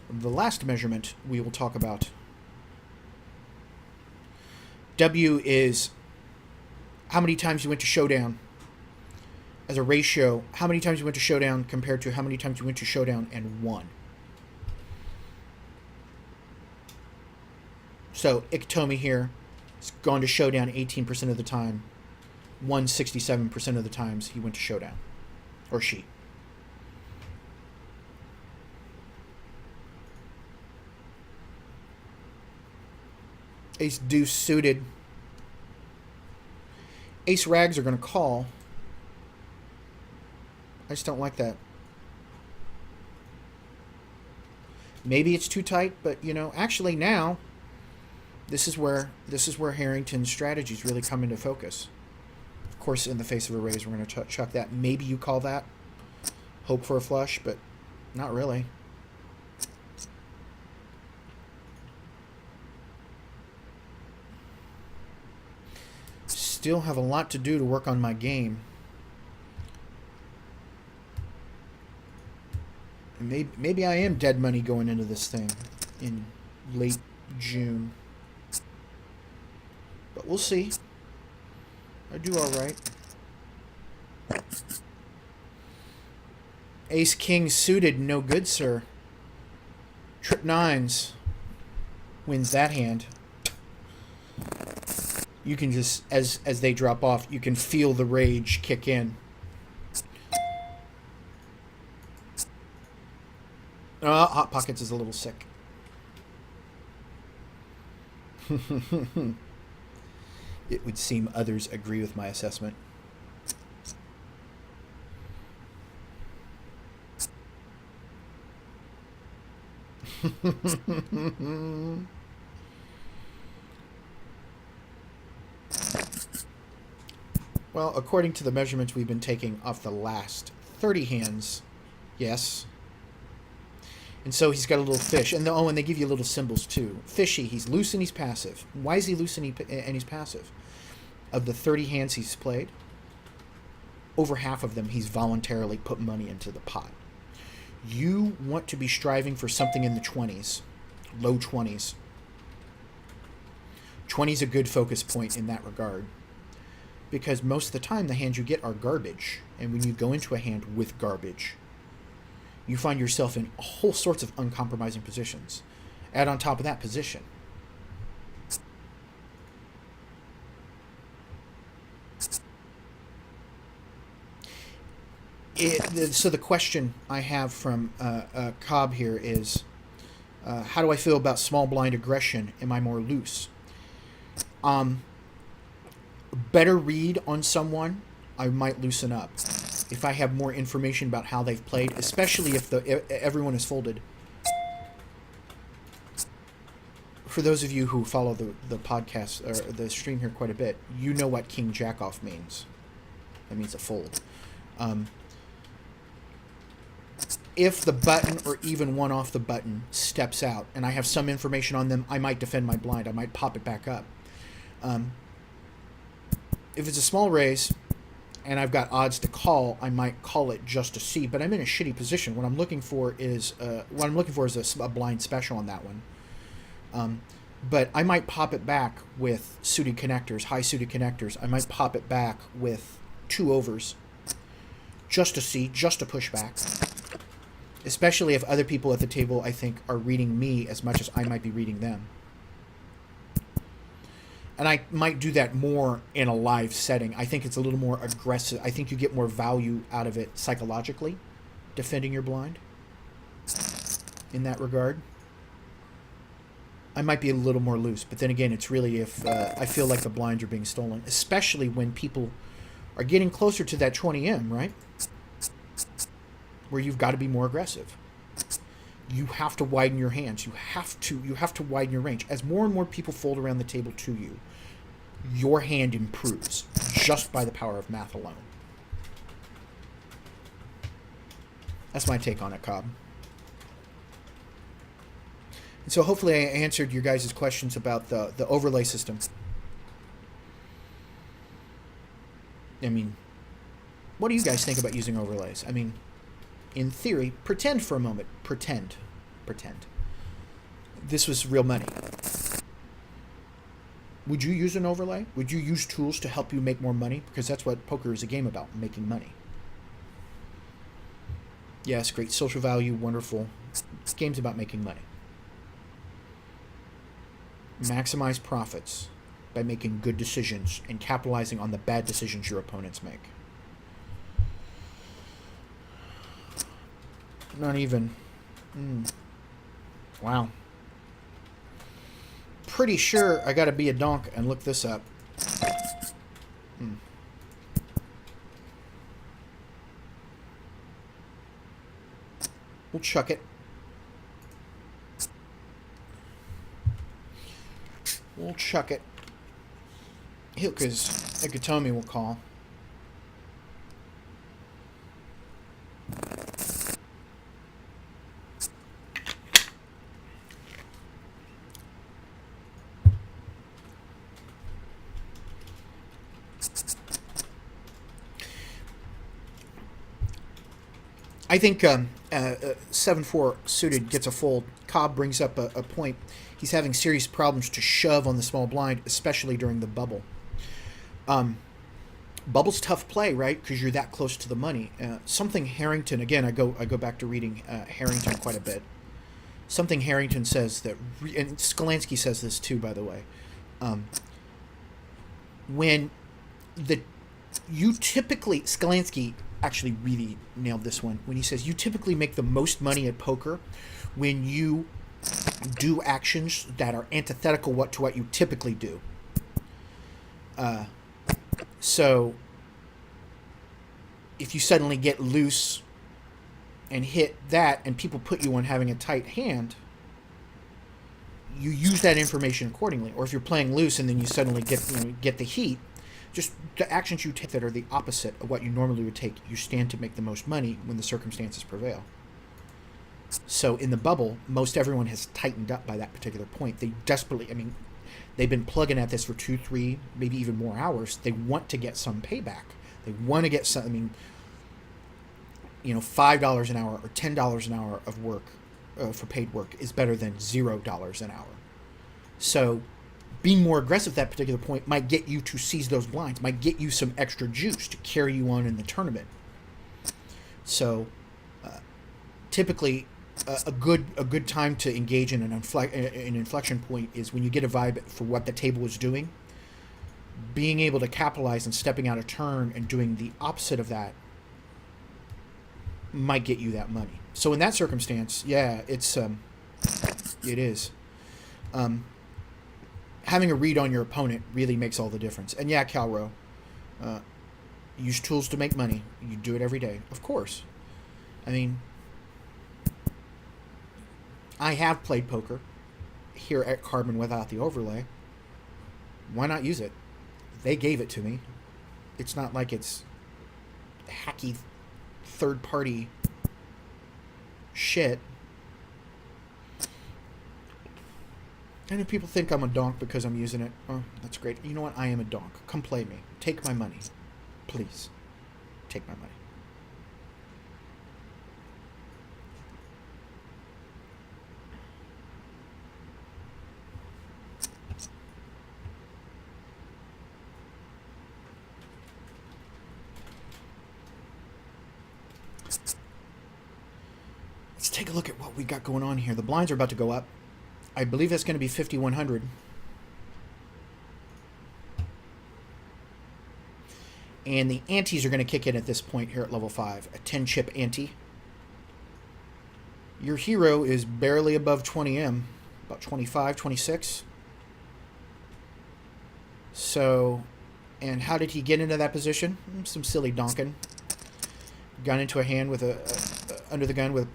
The last measurement we will talk about. W is how many times you went to showdown. As a ratio, how many times you went to showdown compared to how many times you went to showdown and won. So Ikitomi here has gone to showdown 18% of the time. Won 67% of the times he went to showdown. Or she. Ace deuce suited. Ace rags are going to call. I just don't like that. Maybe it's too tight, but actually now this is where Harrington's strategies really come into focus. Of course, in the face of a raise, we're going to chuck that. Maybe you call that. Hope for a flush, but not really. Still have a lot to do to work on my game. Maybe I am dead money going into this thing in late June. But we'll see. I do all right. Ace king suited, no good, sir. Trip nines wins that hand. You can just, as they drop off, you can feel the rage kick in. Hot Pockets is a little sick. It would seem others agree with my assessment. Well, according to the measurements we've been taking off the last 30 hands, yes. And so he's got a little fish. And they give you little symbols too. Fishy, he's loose and he's passive. Why is he loose and he's passive? Of the 30 hands he's played, over half of them he's voluntarily put money into the pot. You want to be striving for something in the 20s, low 20s. 20 is a good focus point in that regard. Because most of the time the hands you get are garbage. And when you go into a hand with garbage, you find yourself in whole sorts of uncompromising positions. Add on top of that position. So the question I have from Cobb here is, how do I feel about small blind aggression? Am I more loose? Better read on someone, I might loosen up. If I have more information about how they've played, especially if everyone is folded. For those of you who follow the podcast or the stream here quite a bit, you know what King Jack off means. That means a fold. If the button or even one off the button steps out and I have some information on them, I might defend my blind. I might pop it back up. If it's a small raise and I've got odds to call, I might call it just to see. But I'm in a shitty position. What I'm looking for is a blind special on that one. But I might pop it back with suited connectors, high suited connectors. I might pop it back with 2 overs just to see, just to push back. Especially if other people at the table, I think, are reading me as much as I might be reading them. And I might do that more in a live setting. I think it's a little more aggressive. I think you get more value out of it psychologically, defending your blind in that regard. I might be a little more loose, but then again, it's really if I feel like the blinds are being stolen, especially when people are getting closer to that 20M, right? Where you've got to be more aggressive. You have to widen your hands. You have to widen your range. As more and more people fold around the table to you, your hand improves just by the power of math alone. That's my take on it, Cobb. And so hopefully I answered your guys' questions about the overlay system. I mean, what do you guys think about using overlays? I mean, in theory, pretend for a moment. Pretend. This was real money. Would you use an overlay? Would you use tools to help you make more money? Because that's what poker is a game about, making money. Yes, great social value, wonderful. This game's about making money. Maximize profits by making good decisions and capitalizing on the bad decisions your opponents make. Not even. Wow. Pretty sure I gotta be a donk and look this up. We'll chuck it. Because Ikitomi will call. I think 7-4 suited gets a fold. Cobb brings up a point. He's having serious problems to shove on the small blind, especially during the bubble. Bubble's tough play, right? Because you're that close to the money. Something Harrington, again, I go back to reading Harrington quite a bit. Something Harrington says that, and Skolansky says this too, by the way. Skolansky actually really nailed this one when he says you typically make the most money at poker when you do actions that are antithetical to what you typically do. So if you suddenly get loose and hit that and people put you on having a tight hand, you use that information accordingly. Or if you're playing loose and then you suddenly get the heat, just the actions you take that are the opposite of what you normally would take, you stand to make the most money when the circumstances prevail. So in the bubble, most everyone has tightened up by that particular point. They desperately, they've been plugging at this for 2, 3, maybe even more hours. They want to get some payback. They want to get some, $5 an hour or $10 an hour of work for paid work is better than $0 an hour. So being more aggressive at that particular point might get you to seize those blinds, might get you some extra juice to carry you on in the tournament. So typically a good time to engage in an inflection point is when you get a vibe for what the table is doing. Being able to capitalize and stepping out a turn and doing the opposite of that might get you that money. So in that circumstance, yeah, it is. Having a read on your opponent really makes all the difference. And yeah, Calro, use tools to make money. You do it every day, of course. I mean, I have played poker here at Carbon without the overlay. Why not use it? They gave it to me. It's not like it's hacky third-party shit. And if people think I'm a donk because I'm using it, oh, that's great. You know what? I am a donk. Come play me. Take my money. Please. Take my money. Let's take a look at what we got going on here. The blinds are about to go up. I believe that's going to be 5,100. And the antes are going to kick in at this point here at level 5. A 10-chip ante. Your hero is barely above 20M. About 25, 26. So, and how did he get into that position? Some silly donkin. Got into a hand with under the gun with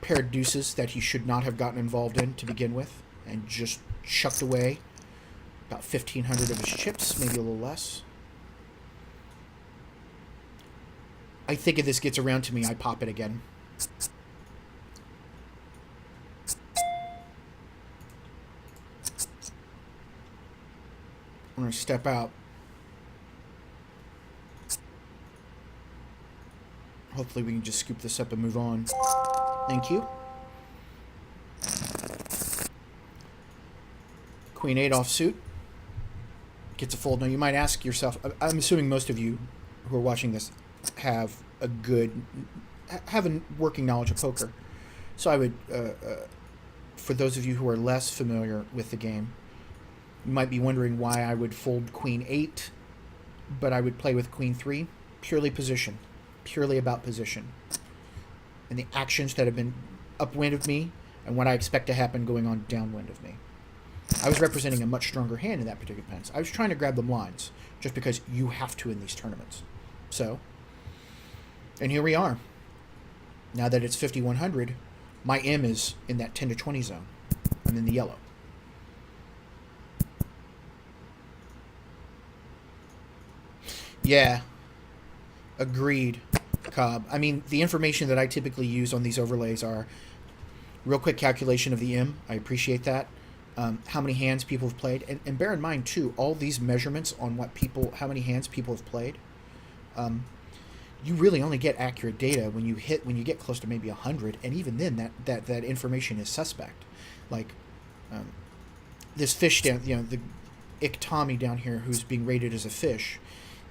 pair of deuces that he should not have gotten involved in to begin with, and just chucked away about 1,500 of his chips, maybe a little less. I think if this gets around to me, I pop it again. I'm going to step out. Hopefully we can just scoop this up and move on. Thank you. Queen 8 offsuit. Gets a fold. Now you might ask yourself, I'm assuming most of you who are watching this have a working knowledge of poker. So I would, for those of you who are less familiar with the game, you might be wondering why I would fold Queen 8, but I would play with Queen 3. Purely position. Purely about position. And the actions that have been upwind of me and what I expect to happen going on downwind of me. I was representing a much stronger hand in that particular sense. I was trying to grab the blinds just because you have to in these tournaments. So, and here we are. Now that it's 5,100, my M is in that 10 to 20 zone. I'm in the yellow. Yeah. Agreed. Cobb. I mean, the information that I typically use on these overlays are real quick calculation of the M. I appreciate that. How many hands people have played. And bear in mind, too, all these measurements on how many hands people have played, you really only get accurate data when you get close to maybe 100. And even then, that information is suspect. Like, this fish down, the Ick Tommy down here who's being rated as a fish,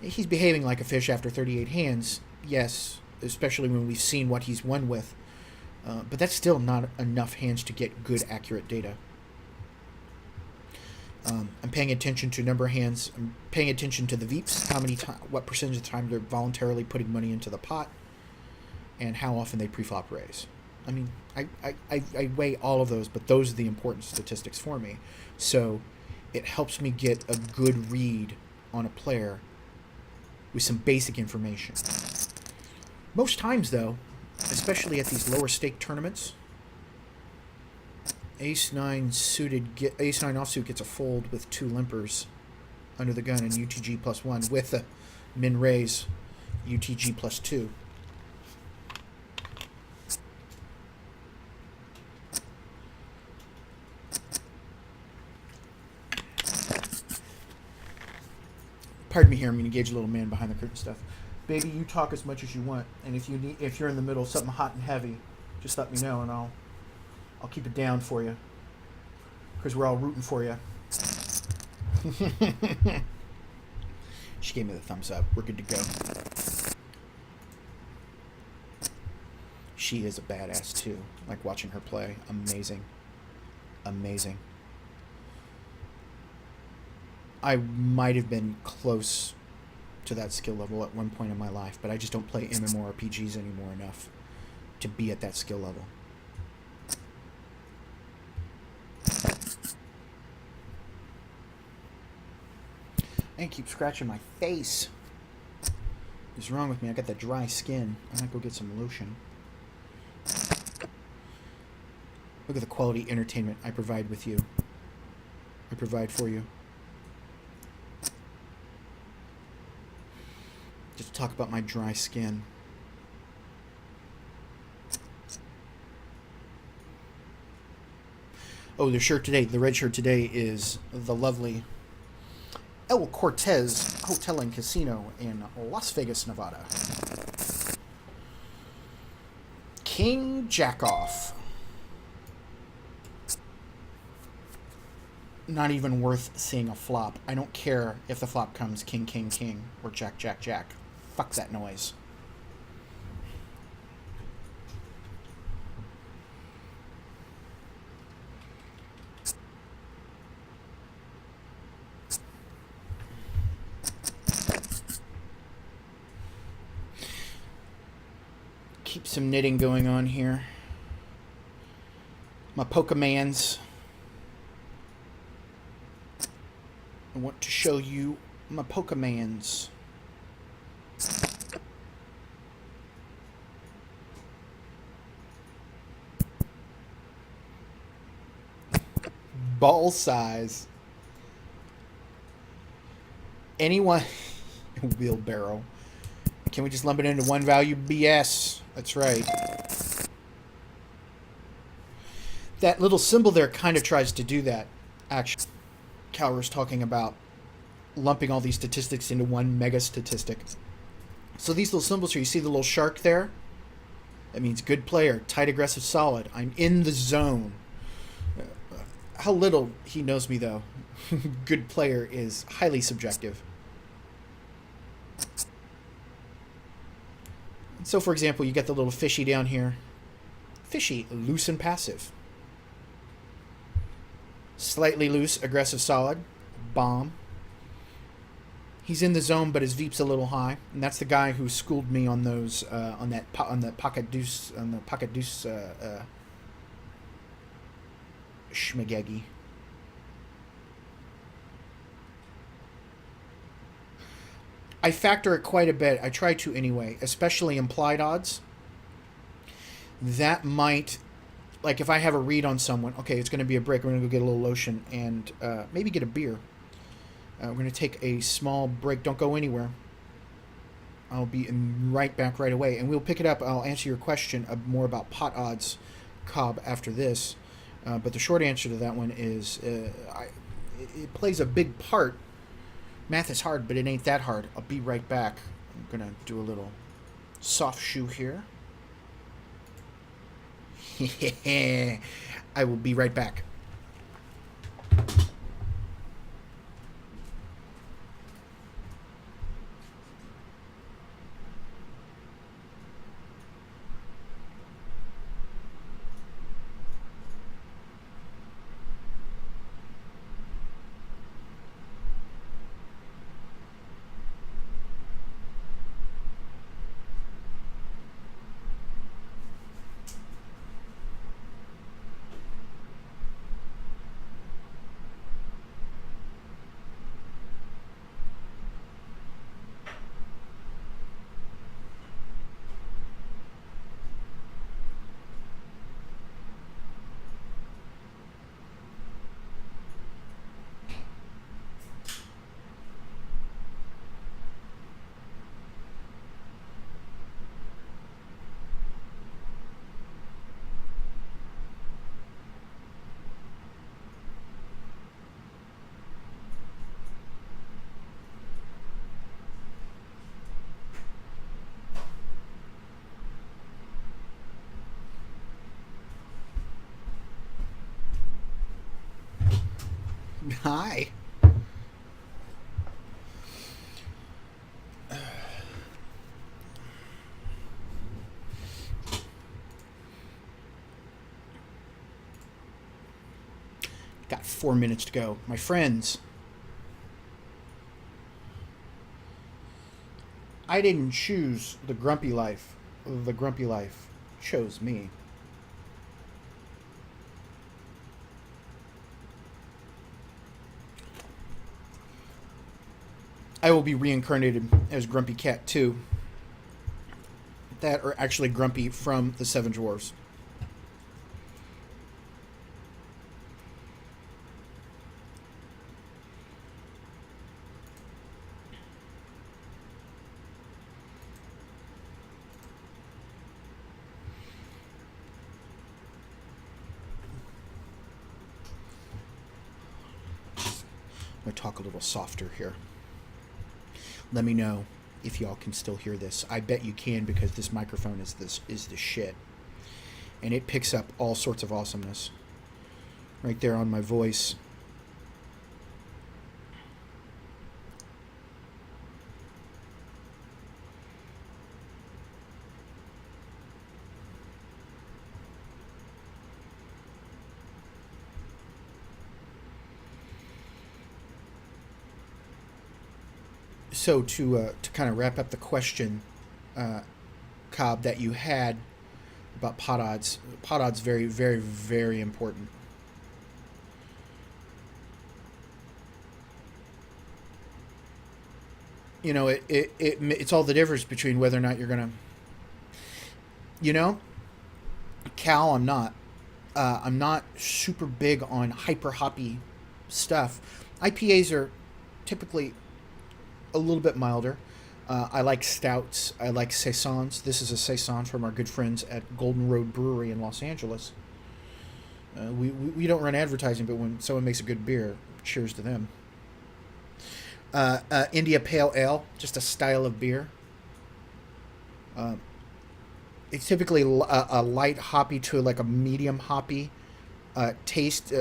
he's behaving like a fish after 38 hands. Yes, especially when we've seen what he's won with. But that's still not enough hands to get good, accurate data. I'm paying attention to number of hands. I'm paying attention to the VEEPs, what percentage of the time they're voluntarily putting money into the pot, and how often they pre-flop raise. I mean, I weigh all of those, but those are the important statistics for me. So it helps me get a good read on a player with some basic information. Most times, though, especially at these lower stake tournaments, Ace-9 offsuit gets a fold with 2 limpers under the gun and UTG +1 with a min raise UTG +2. Pardon me here, I'm going to engage a little man behind the curtain stuff. Baby, you talk as much as you want, and if you're in the middle of something hot and heavy, just let me know and I'll keep it down for you, because we're all rooting for you. She gave me the thumbs up. We're good to go. She is a badass too. Like watching her play. Amazing. Amazing. I might have been close to that skill level at one point in my life, but I just don't play MMORPGs anymore enough to be at that skill level. I keep scratching my face. What's wrong with me? I got that dry skin. I might go get some lotion. Look at the quality entertainment I provide with you. I provide for you. Just talk about my dry skin. Oh, the shirt today, the red shirt today is the lovely El Cortez Hotel and Casino in Las Vegas, Nevada. King Jackoff. Not even worth seeing a flop. I don't care if the flop comes King, King, King, or Jack, Jack, Jack. Fuck that noise. Keep some knitting going on here. My Pokemans. I want to show you my Pokemans. Ball size. Anyone... Wheelbarrow. Can we just lump it into one value? BS. That's right. That little symbol there kind of tries to do that, actually. Calra's talking about lumping all these statistics into one mega statistic. So these little symbols here, you see the little shark there? That means good player, tight, aggressive, solid. I'm in the zone. How little he knows me, though. Good player is highly subjective. So, for example, you get the little fishy down here. Fishy, loose and passive. Slightly loose, aggressive, solid. Bomb. He's in the zone, but his VEEP's a little high, and that's the guy who schooled me on those on the pocket deuce schmagegi. I factor it quite a bit. I try to anyway, especially implied odds. That might, like if I have a read on someone, okay, it's going to be a break. We're going to go get a little lotion and maybe get a beer. We're going to take a small break. Don't go anywhere. I'll be right back right away. And we'll pick it up. I'll answer your question more about pot odds, Cobb, after this. But the short answer to that one is it plays a big part. Math is hard, but it ain't that hard. I'll be right back. I'm going to do a little soft shoe here. I will be right back. Hi. Got 4 minutes to go. My friends, I didn't choose the grumpy life. The grumpy life chose me. I will be reincarnated as Grumpy Cat 2. That are actually Grumpy from the Seven Dwarfs. I'm going to talk a little softer here. Let me know if y'all can still hear this. I bet you can, because this microphone is the shit. And it picks up all sorts of awesomeness. Right there on my voice. So to kind of wrap up the question, Cobb, that you had about pot odds. Pot odds very, very, very important. You know, it's all the difference between whether or not you're gonna. You know, Cal, I'm not. I'm not super big on hyper hoppy stuff. IPAs are typically a little bit milder. I like stouts. I like saisons. This is a saison from our good friends at Golden Road Brewery in Los Angeles. We don't run advertising, but when someone makes a good beer, cheers to them. India Pale Ale, just a style of beer. It's typically a light hoppy to like a medium hoppy taste,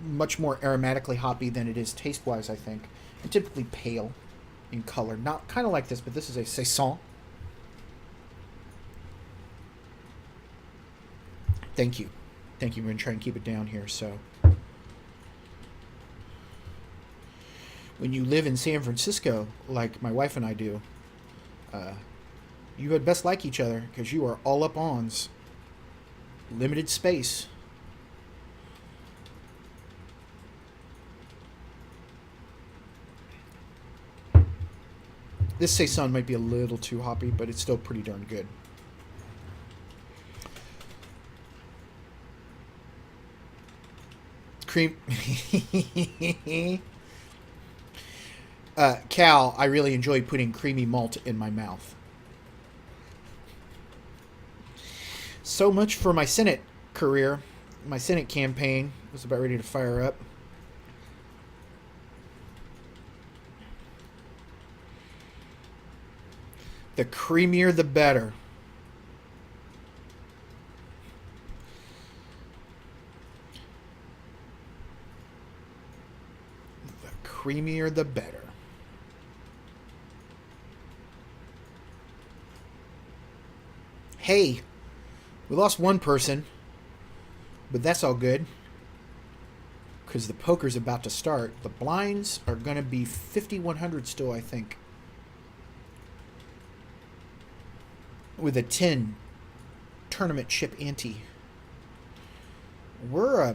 much more aromatically hoppy than it is taste-wise, I think. And typically pale in color. Not kind of like this, but this is a saison. Thank you. Thank you. We're going to try and keep it down here. So, when you live in San Francisco, like my wife and I do, you had best like each other, because you are all up ons. Limited space. This saison might be a little too hoppy, but it's still pretty darn good. Cream. Cal, I really enjoy putting creamy malt in my mouth. So much for my Senate career. My Senate campaign was about ready to fire up. The creamier, the better. The creamier, the better. Hey, we lost one person, but that's all good, because the poker's about to start. The blinds are going to be 5,100 still, I think. With a 10 tournament chip ante. We're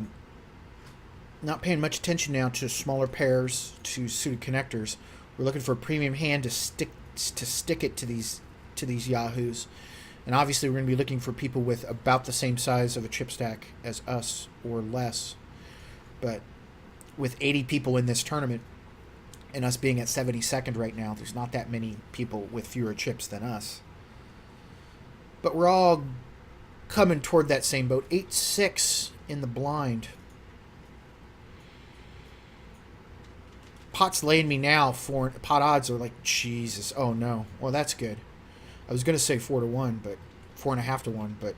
not paying much attention now to smaller pairs, to suited connectors. We're looking for a premium hand to stick it to these yahoos. And obviously we're going to be looking for people with about the same size of a chip stack as us or less. But with 80 people in this tournament and us being at 72nd right now, there's not that many people with fewer chips than us. But we're all coming toward that same boat. 8-6 in the blind. Pot's laying me now. Pot odds are like, Jesus. Oh, no. Well, that's good. I was going to say 4-1, but 4.5 to 1, but...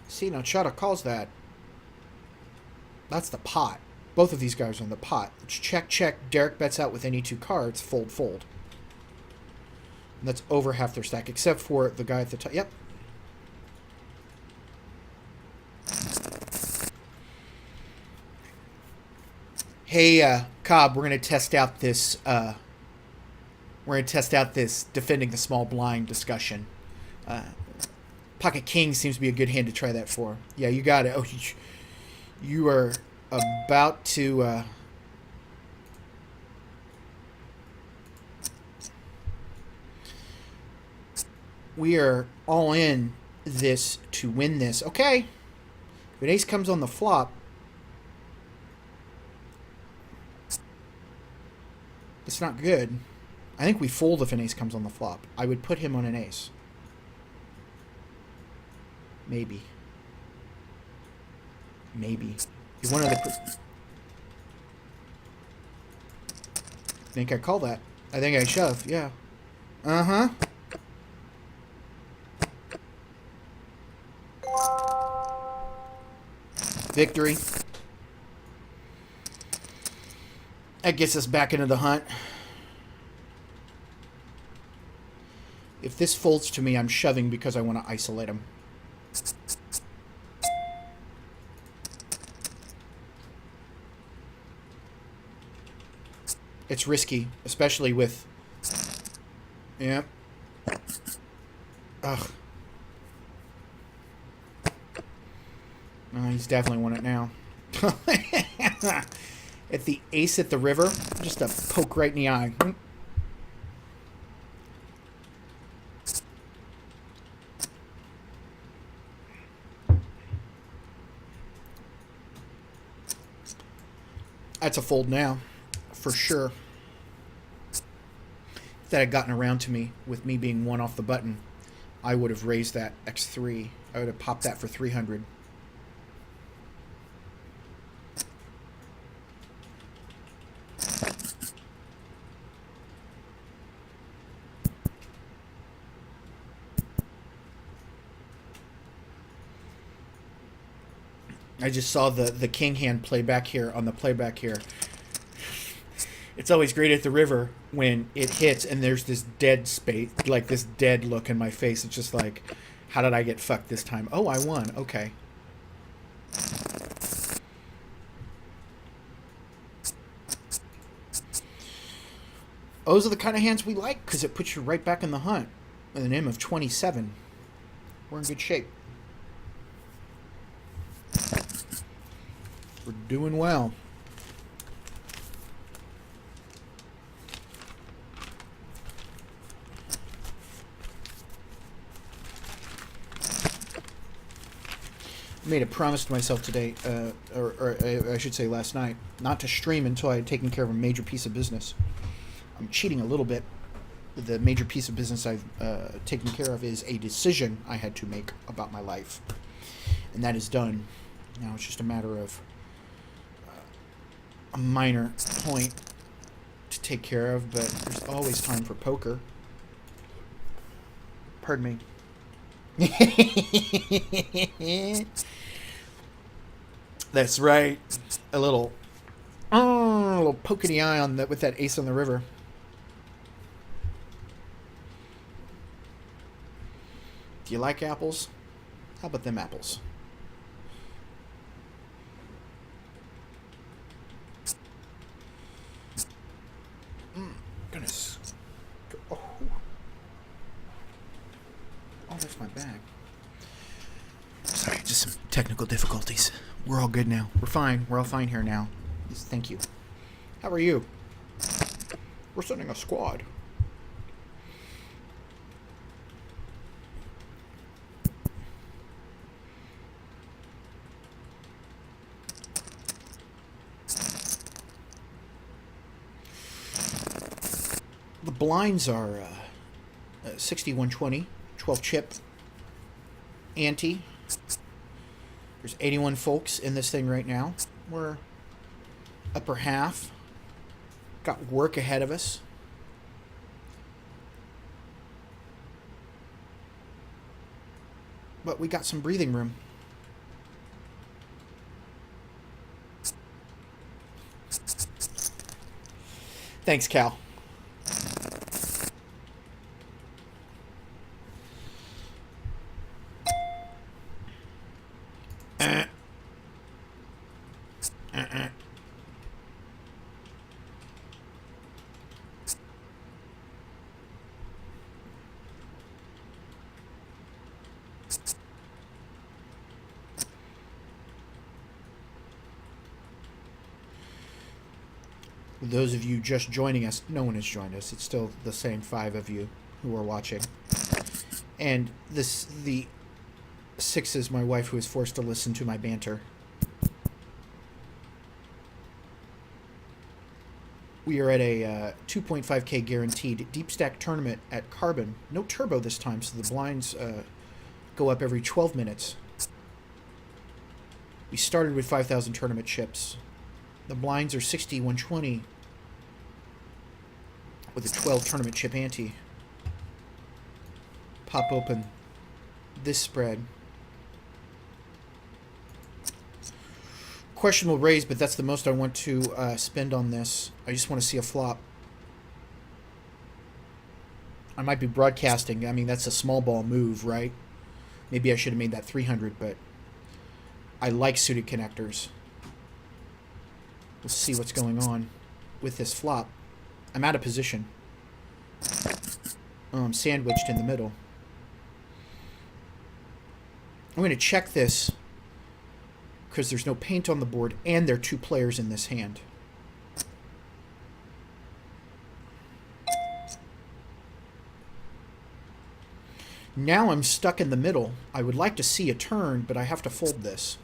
See, now Chada calls that. That's the pot. Both of these guys are on the pot. It's check, check. Derek bets out with any two cards. Fold, fold. And that's over half their stack, except for the guy at the top. Yep. Hey, Cobb, we're gonna test out this. We're gonna test out this defending the small blind discussion. Pocket King seems to be a good hand to try that for. Yeah, you got it. Oh, you are about to. We are all in this to win this. Okay. If an ace comes on the flop, it's not good. I think we fold if an ace comes on the flop. I would put him on an ace. Maybe. Maybe. If one of the... I think I call that. I think I shove, yeah. Uh-huh. Victory. That gets us back into the hunt. If this folds to me, I'm shoving because I want to isolate him. It's risky, especially with... Yep. Ugh. Oh, he's definitely won it now. At the ace at the river, just a poke right in the eye. That's a fold now, for sure. If that had gotten around to me with me being one off the button, I would have raised that x3. I would have popped that for 300. I just saw the king hand play back here on the playback here. It's always great at the river when it hits and there's this dead space, like this dead look in my face. It's just like, how did I get fucked this time? Oh, I won. Okay. Those are the kind of hands we like because it puts you right back in the hunt. In the name of 27. We're in good shape. We're doing well. I made a promise to myself today, or I should say last night, not to stream until I had taken care of a major piece of business. I'm cheating a little bit. The major piece of business I've taken care of is a decision I had to make about my life. And that is done. Now it's just a matter of a minor point to take care of, but there's always time for poker. Pardon me. That's right. A little poke in the eye on that with that ace on the river. Do you like apples? How about them apples? Goodness. Oh, there's my bag. Sorry, just some technical difficulties. We're all good now. We're fine. We're all fine here now. Yes, thank you. How are you? We're sending a squad. The blinds are 6120, 12 chip, ante. There's 81 folks in this thing right now. We're upper half. Got work ahead of us. But we got some breathing room. Thanks, Cal. Those of you just joining us, no one has joined us. It's still the same 5 of you who are watching. And the 6 is my wife, who is forced to listen to my banter. We are at a 2.5K guaranteed deep stack tournament at Carbon. No turbo this time, so the blinds go up every 12 minutes. We started with 5,000 tournament chips. The blinds are 60, 120 with a 12 tournament chip ante. Pop open this spread. Questionable raise, but that's the most I want to spend on this. I just want to see a flop. I might be broadcasting. I mean, that's a small ball move, right? Maybe I should have made that 300, but I like suited connectors. We'll see what's going on with this flop. I'm out of position. I'm sandwiched in the middle. I'm going to check this because there's no paint on the board and there are 2 players in this hand. Now I'm stuck in the middle. I would like to see a turn, but I have to fold this.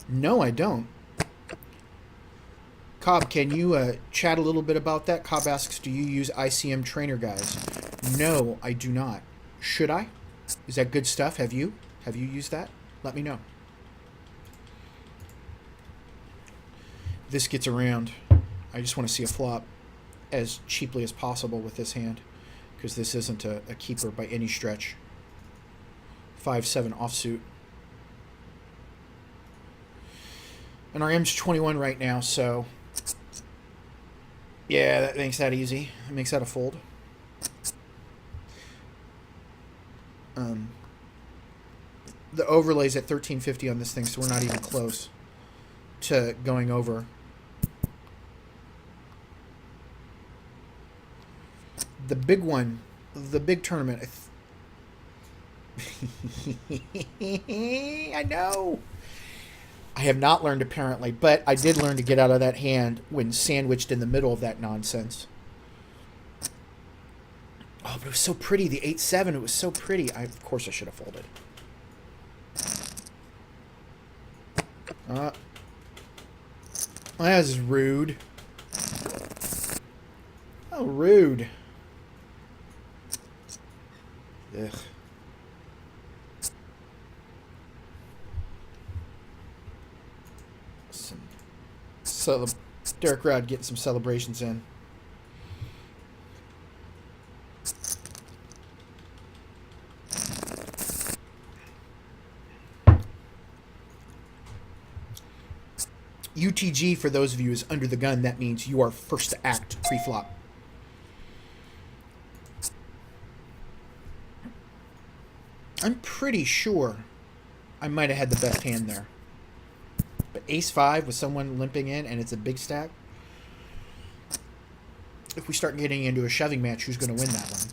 No, I don't. Cobb, can you chat a little bit about that? Cobb asks, do you use ICM trainer guys? No, I do not. Should I? Is that good stuff? Have you? Have you used that? Let me know. This gets around. I just want to see a flop as cheaply as possible with this hand, because this isn't a keeper by any stretch. 5-7 offsuit. And our M's 21 right now, so yeah, that makes that easy. That makes that a fold. The overlay's at 1350 on this thing, so we're not even close to going over. The big one, the big tournament. I know. I have not learned, apparently, but I did learn to get out of that hand when sandwiched in the middle of that nonsense. Oh, but it was so pretty. The 8-7, it was so pretty. Of course I should have folded. That was rude. Oh, rude. Ugh. So Derek Rod getting some celebrations in. UTG, for those of you, is under the gun. That means you are first to act pre-flop. I'm pretty sure I might have had the best hand there. But ace-5 with someone limping in and it's a big stack. If we start getting into a shoving match, who's going to win that one?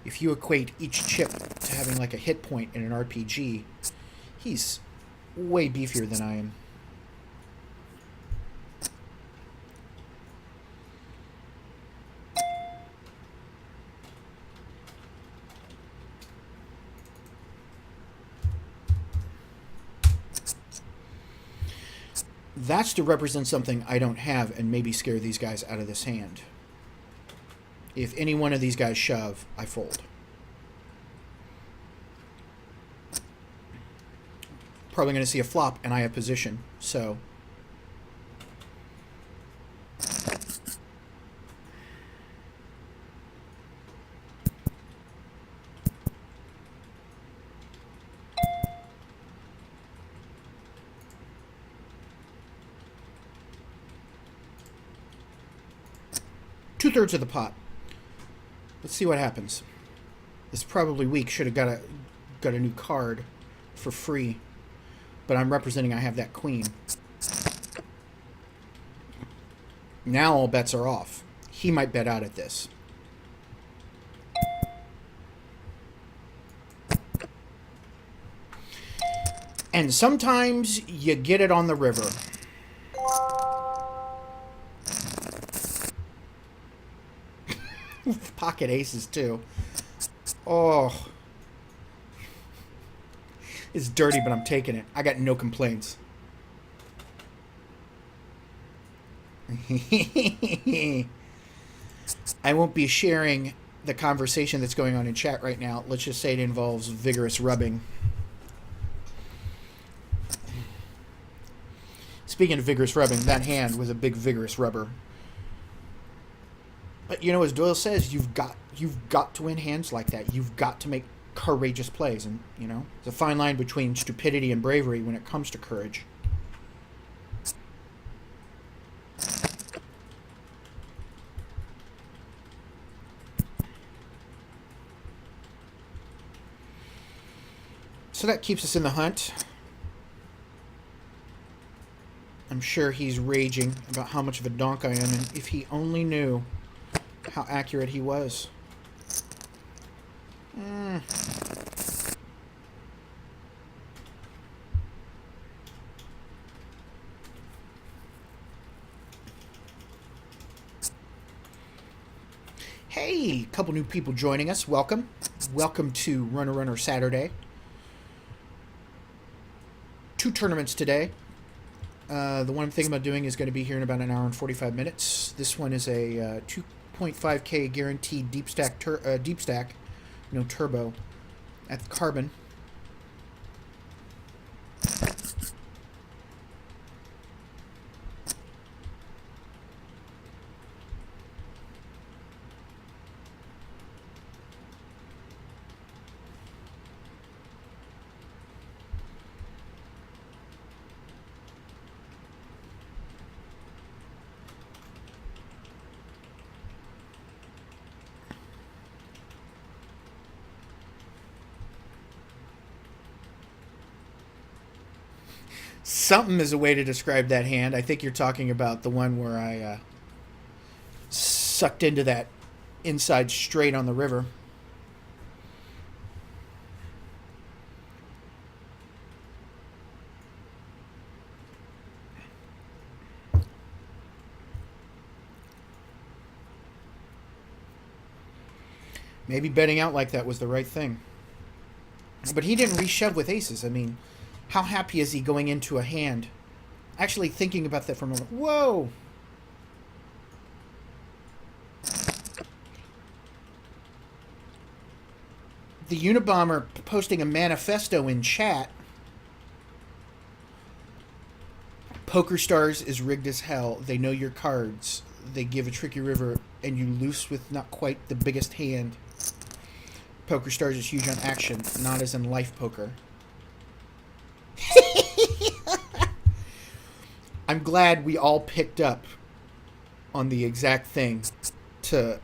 If you equate each chip to having like a hit point in an RPG, he's way beefier than I am. That's to represent something I don't have and maybe scare these guys out of this hand. If any one of these guys shove, I fold. Probably going to see a flop and I have position, so... Two-thirds of the pot. Let's see what happens. This is probably weak. Should have got a new card for free. But I'm representing I have that queen. Now all bets are off. He might bet out at this. And sometimes you get it on the river. Pocket aces, too. Oh. It's dirty, but I'm taking it. I got no complaints. I won't be sharing the conversation that's going on in chat right now. Let's just say it involves vigorous rubbing. Speaking of vigorous rubbing, that hand was a big vigorous rubber. But you know, as Doyle says, you've got to win hands like that. You've got to make courageous plays, and you know, there's a fine line between stupidity and bravery when it comes to courage. So that keeps us in the hunt. I'm sure he's raging about how much of a donk I am, and if he only knew how accurate he was. Hey, a couple new people joining us. Welcome. Welcome to Runner Saturday. 2 tournaments today. The one I'm thinking about doing is going to be here in about an hour and 45 minutes. This one is a 2.5K guaranteed deep stack, no turbo, at Carbon. Something is a way to describe that hand. I think you're talking about the one where I sucked into that inside straight on the river. Maybe betting out like that was the right thing. But he didn't reshove with aces. I mean, how happy is he going into a hand? Actually thinking about that for a moment. Whoa! The Unabomber posting a manifesto in chat. Poker Stars is rigged as hell. They know your cards. They give a tricky river, and you loose with not quite the biggest hand. Poker Stars is huge on action, not as in life poker. I'm glad we all picked up on the exact thing to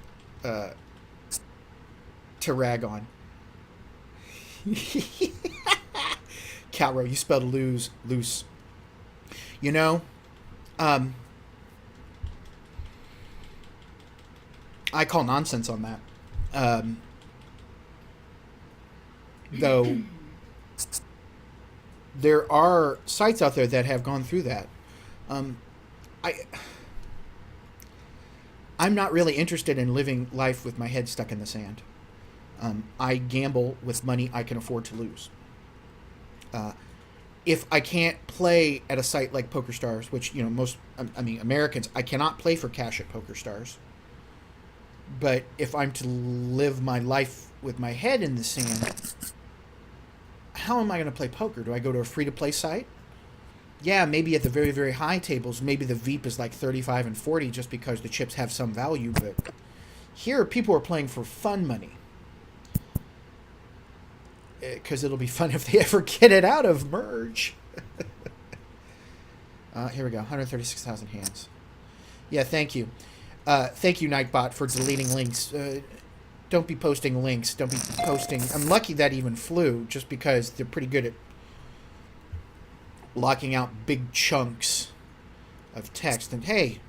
rag on. Calro, you spelled loose. You know, I call nonsense on that. Though there are sites out there that have gone through that. I'm not really interested in living life with my head stuck in the sand. I gamble with money I can afford to lose. If I can't play at a site like PokerStars, which, you know, Americans, I cannot play for cash at PokerStars. But if I'm to live my life with my head in the sand, how am I going to play poker? Do I go to a free-to-play site? Yeah, maybe at the very, very high tables, maybe the VEEP is like 35 and 40 just because the chips have some value. But here, people are playing for fun money. Because it'll be fun if they ever get it out of merge. Here we go, 136,000 hands. Yeah, thank you. Thank you, Nightbot, for deleting links. Don't be posting links. Don't be posting... I'm lucky that even flew, just because they're pretty good at locking out big chunks of text. And hey,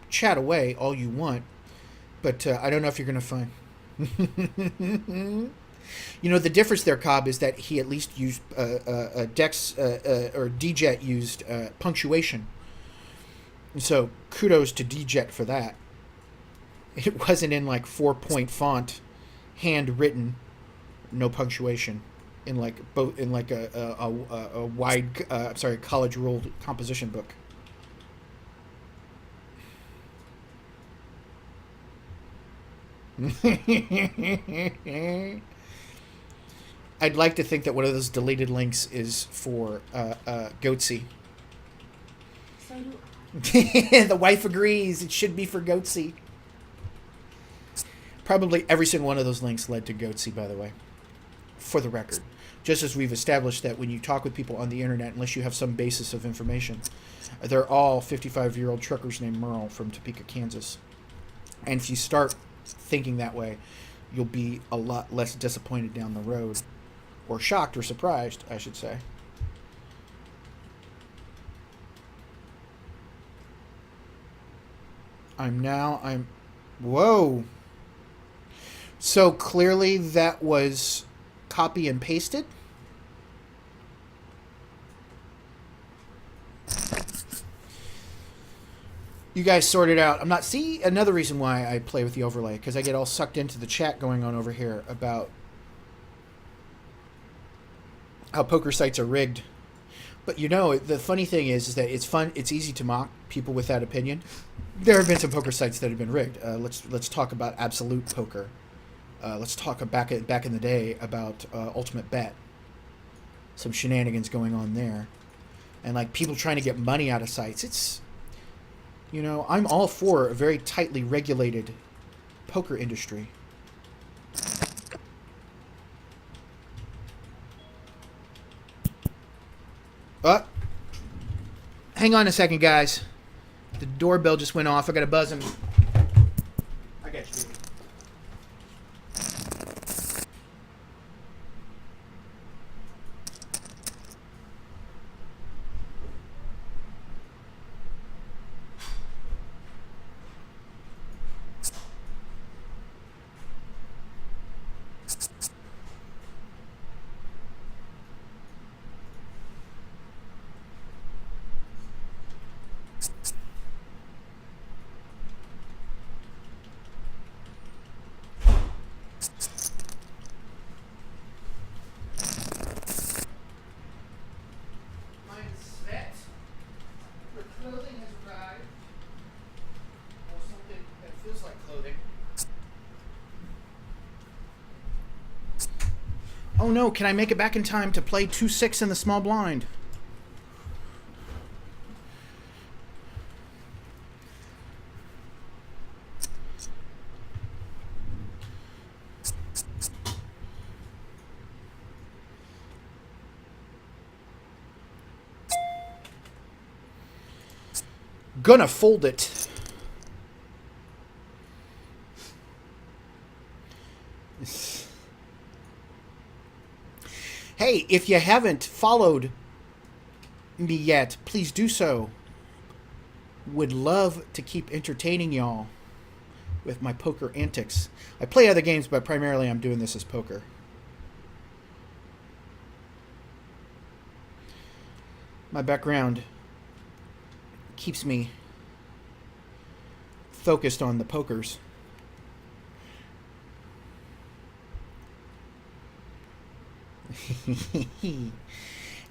chat away all you want, but I don't know if you're going to find... You know, the difference there, Cobb, is that he at least used Dex or DJet used punctuation. And so kudos to DJet for that. It wasn't in like 4-point font, handwritten, no punctuation, in like both in like a wide college ruled composition book. I'd like to think that one of those deleted links is for Goatsy. So do I. The wife agrees. It should be for Goatsy. Probably every single one of those links led to Goatsy, by the way. For the record. Just as we've established that when you talk with people on the internet, unless you have some basis of information, they're all 55-year-old truckers named Merle from Topeka, Kansas. And if you start thinking that way, you'll be a lot less disappointed down the road. Or shocked or surprised, I should say. Whoa. So clearly that was copy and pasted? You guys sorted out. I'm not... See, another reason why I play with the overlay, because I get all sucked into the chat going on over here about how poker sites are rigged. But you know, the funny thing is that it's fun. It's easy to mock people with that opinion. There have been some poker sites that have been rigged. Let's talk about Absolute Poker. Let's talk back in the day about Ultimate Bet. Some shenanigans going on there, and like people trying to get money out of sites. It's, you know, I'm all for a very tightly regulated poker industry. Hang on a second, guys. The doorbell just went off. I got to buzz him. I got you. Oh no, can I make it back in time to play 2-6 in the small blind? Gonna fold it. Hey, if you haven't followed me yet, please do so. Would love to keep entertaining y'all with my poker antics. I play other games, but primarily I'm doing this as poker. My background keeps me focused on the pokers.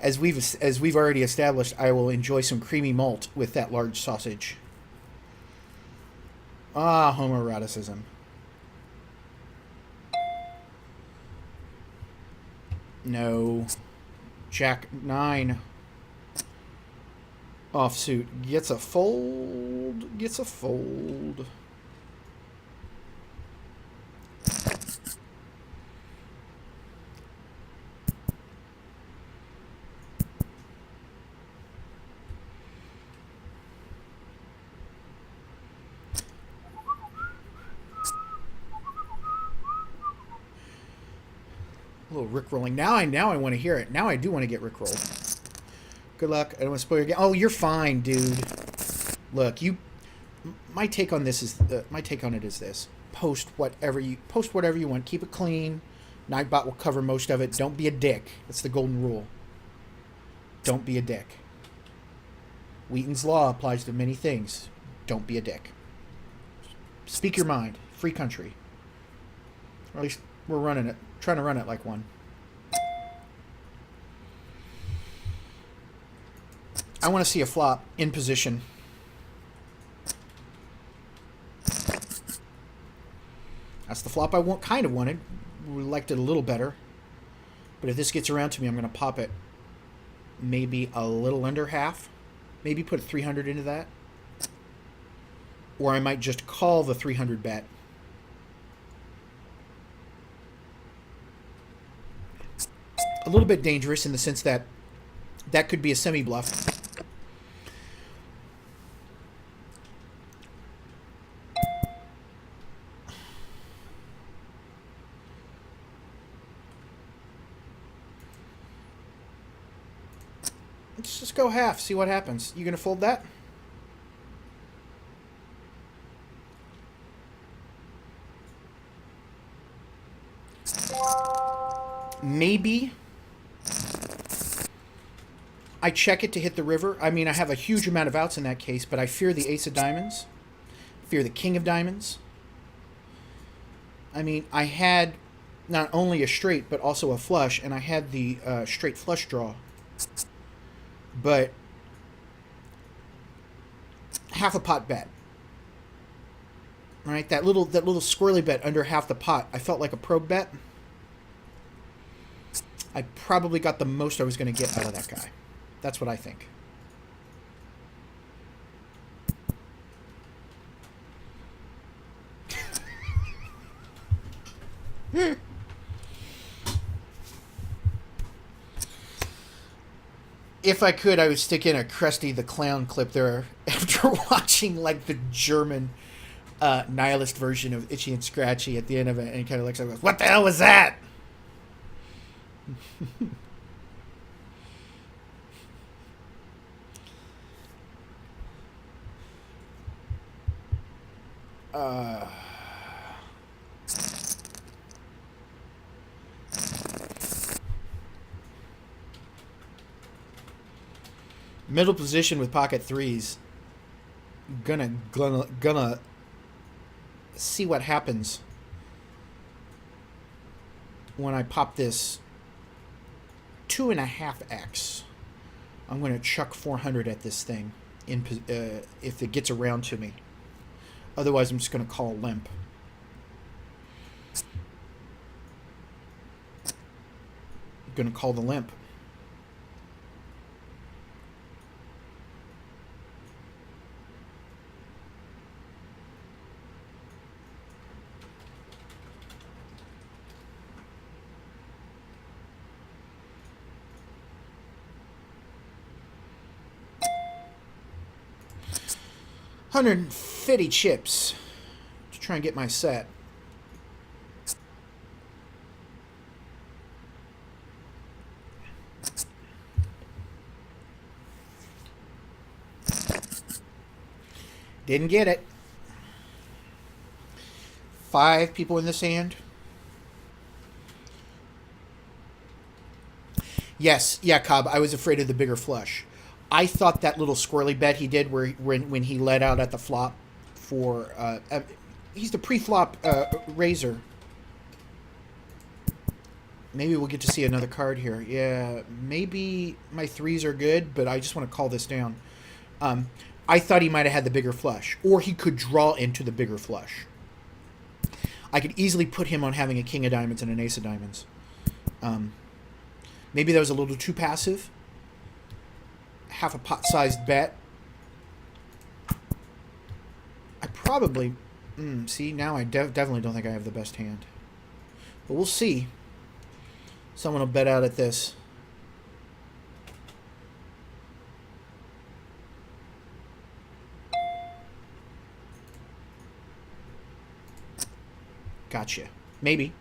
As we've already established, I will enjoy some creamy malt with that large sausage. Ah, homoeroticism. No. Jack 9. Offsuit. Gets a fold. Gets a fold. A little rickrolling. Now I want to hear it. Now I do want to get rickrolled. Good luck. I don't want to spoil your game. Oh, you're fine, dude. Look, my take on this is my take on it is this: post whatever you want. Keep it clean. Nightbot will cover most of it. Don't be a dick. That's the golden rule. Don't be a dick. Wheaton's law applies to many things. Don't be a dick. Speak your mind. Free country. Or at least we're running it. Trying to run it like one. I want to see a flop in position. That's the flop I kind of wanted. We liked it a little better. But if this gets around to me, I'm going to pop it maybe a little under half. Maybe put 300 into that. Or I might just call the 300 bet. A little bit dangerous in the sense that that could be a semi-bluff. Let's just go half, see what happens. You gonna fold that? Maybe I check it to hit the river. I mean, I have a huge amount of outs in that case, but I fear the ace of diamonds. Fear the king of diamonds. I mean, I had not only a straight, but also a flush, and I had the straight flush draw. But half a pot bet. All right, that little squirrely bet under half the pot, I felt like a probe bet. I probably got the most I was going to get out of that guy. That's what I think. If I could, I would stick in a Krusty the Clown clip there after watching like the German nihilist version of Itchy and Scratchy at the end of it, and he kind of looks like, "What the hell was that?" Middle position with pocket threes. Gonna see what happens when I pop this 2.5x. I'm gonna chuck 400 at this thing if it gets around to me. Otherwise, I'm just gonna call limp. Gonna call the limp. $150 chips to try and get my set. Didn't get it. 5 people in this hand. Yes, yeah, Cobb. I was afraid of the bigger flush. I thought that little squirrely bet he did when he let out at the flop for... he's the pre-flop raiser. Maybe we'll get to see another card here. Yeah, maybe my threes are good, but I just want to call this down. I thought he might have had the bigger flush, or he could draw into the bigger flush. I could easily put him on having a king of diamonds and an ace of diamonds. Maybe that was a little too passive. Half a pot-sized bet. I probably... see, now I definitely don't think I have the best hand. But we'll see. Someone will bet out at this. Gotcha. Maybe.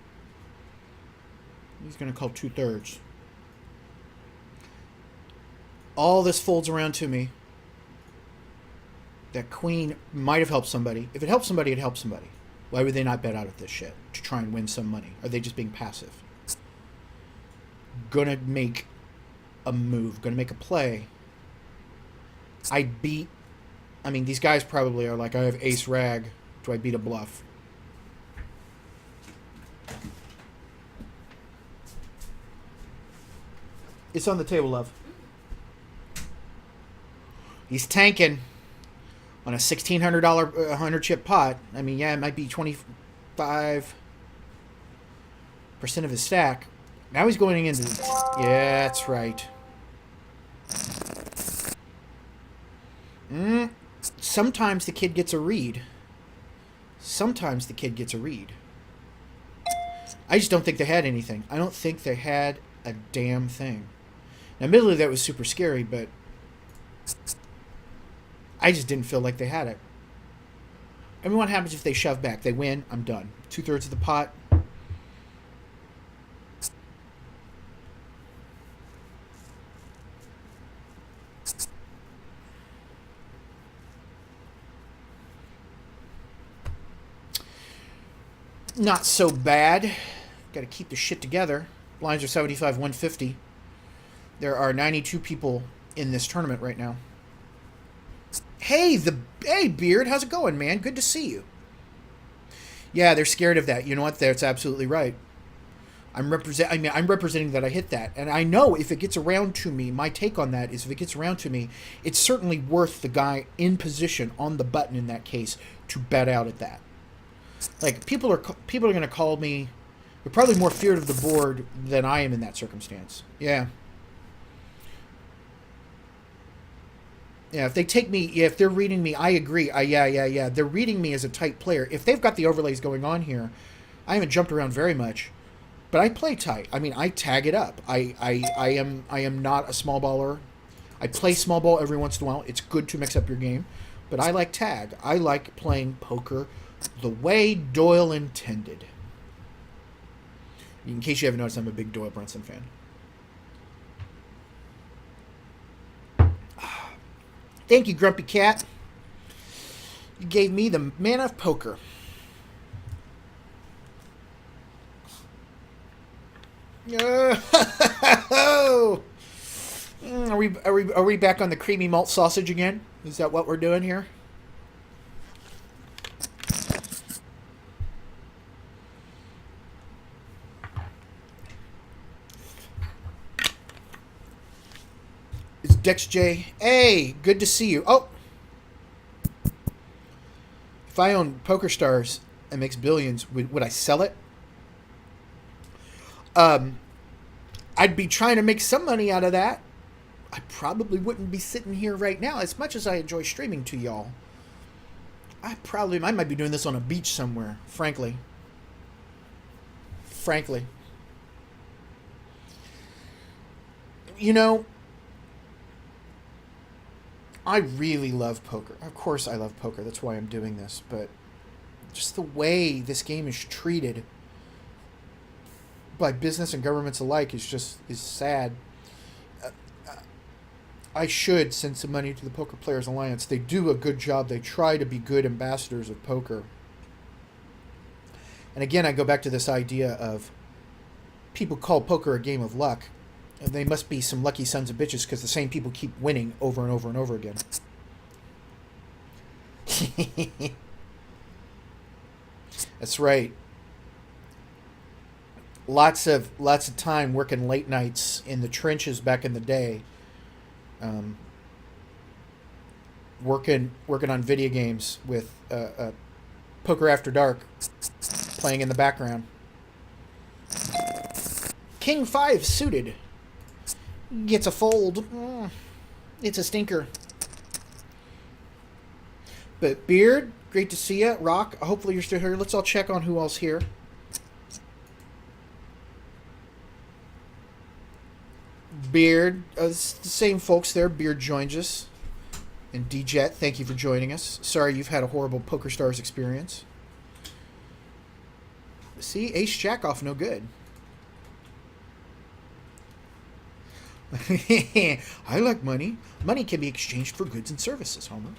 He's going to call 2/3. All this folds around to me. That queen might have helped somebody. If it helped somebody, it helped somebody. Why would they not bet out at this shit? To try and win some money? Are they just being passive? gonna make a move, gonna make a play. I mean, these guys probably are like, I have ace rag. Do I beat a bluff? It's on the table, love. He's tanking on a $1,600 100 chip pot. I mean, yeah, it might be 25% of his stack. Now he's going into... Yeah, that's right. Sometimes the kid gets a read. Sometimes the kid gets a read. I just don't think they had anything. I don't think they had a damn thing. Now, admittedly, that was super scary, but I just didn't feel like they had it. I mean, what happens if they shove back? They win, I'm done. 2/3 of the pot. Not so bad. Got to keep the shit together. Blinds are 75, 150. There are 92 people in this tournament right now. Hey, Beard, how's it going, man? Good to see you. Yeah, they're scared of that. You know what? That's absolutely right. I'm representing that I hit that, and I know if it gets around to me, my take on that is if it gets around to me, it's certainly worth the guy in position on the button in that case to bet out at that. Like, people are going to call me. They're probably more feared of the board than I am in that circumstance. Yeah. Yeah, if they take me, if they're reading me, I agree. Yeah. They're reading me as a tight player. If they've got the overlays going on here, I haven't jumped around very much, but I play tight. I mean, I tag it up. I am not a small baller. I play small ball every once in a while. It's good to mix up your game, but I like tag. I like playing poker the way Doyle intended. In case you haven't noticed, I'm a big Doyle Brunson fan. Thank you, Grumpy Cat. You gave me the man of poker. Are we back on the creamy malt sausage again? Is that what we're doing here? It's Dex J. Hey, good to see you. Oh, if I owned Poker Stars and makes billions, would I sell it? I'd be trying to make some money out of that. I probably wouldn't be sitting here right now. As much as I enjoy streaming to y'all, I might be doing this on a beach somewhere, frankly. You know, I really love poker. Of course I love poker. That's why I'm doing this. But just the way this game is treated by business and governments alike is sad. I should send some money to the Poker Players Alliance. They do a good job. They try to be good ambassadors of poker. And again, I go back to this idea of people call poker a game of luck. And they must be some lucky sons of bitches because the same people keep winning over and over and over again. That's right. Lots of time working late nights in the trenches back in the day. Working on video games with Poker After Dark playing in the background. King 5 suited. Gets a fold. It's a stinker. But Beard, great to see you. Rock, hopefully you're still here. Let's all check on who else here. Beard, it's the same folks there. Beard joins us. And D-Jet, thank you for joining us. Sorry you've had a horrible Poker Stars experience. See, Ace Jack off, no good. I like money. Money can be exchanged for goods and services, Homer.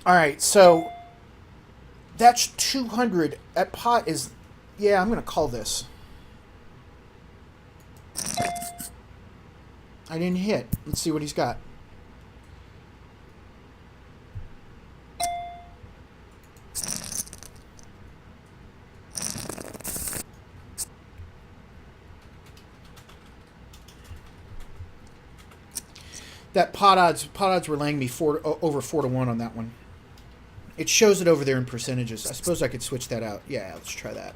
All right, so that's 200. That pot is, yeah, I'm going to call this. I didn't hit. Let's see what he's got. That pot odds were laying me over 4 to 1 on that one. It shows it over there in percentages. I suppose I could switch that out. Yeah, let's try that.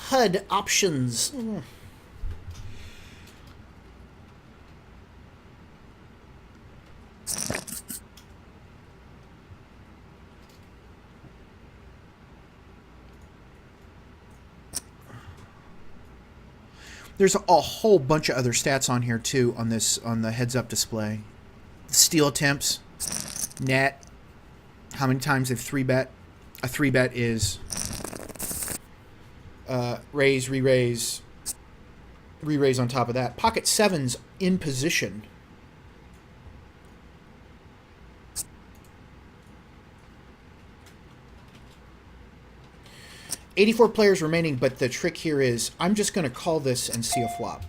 HUD options. There's a whole bunch of other stats on here too on the heads-up display. Steal attempts, net, how many times they've 3-bet. A 3-bet is raise, re-raise on top of that. Pocket sevens in position. $84 players remaining, but the trick here is I'm just going to call this and see a flop.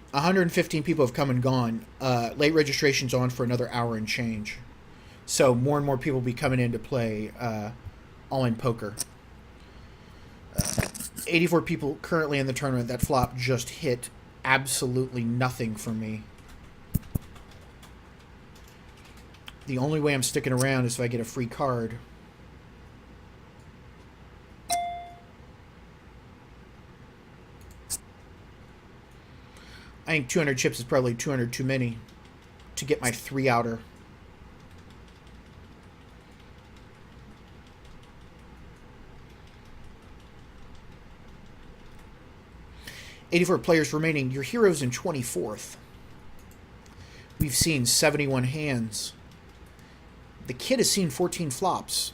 115 people have come and gone. Late registration's on for another hour and change. So more and more people will be coming in to play all-in poker. 84 people currently in the tournament. That flop just hit absolutely nothing for me. The only way I'm sticking around is if I get a free card. I think 200 chips is probably 200 too many to get my 3-outer. $84 players remaining. Your hero's in 24th. We've seen 71 hands. The kid has seen 14 flops.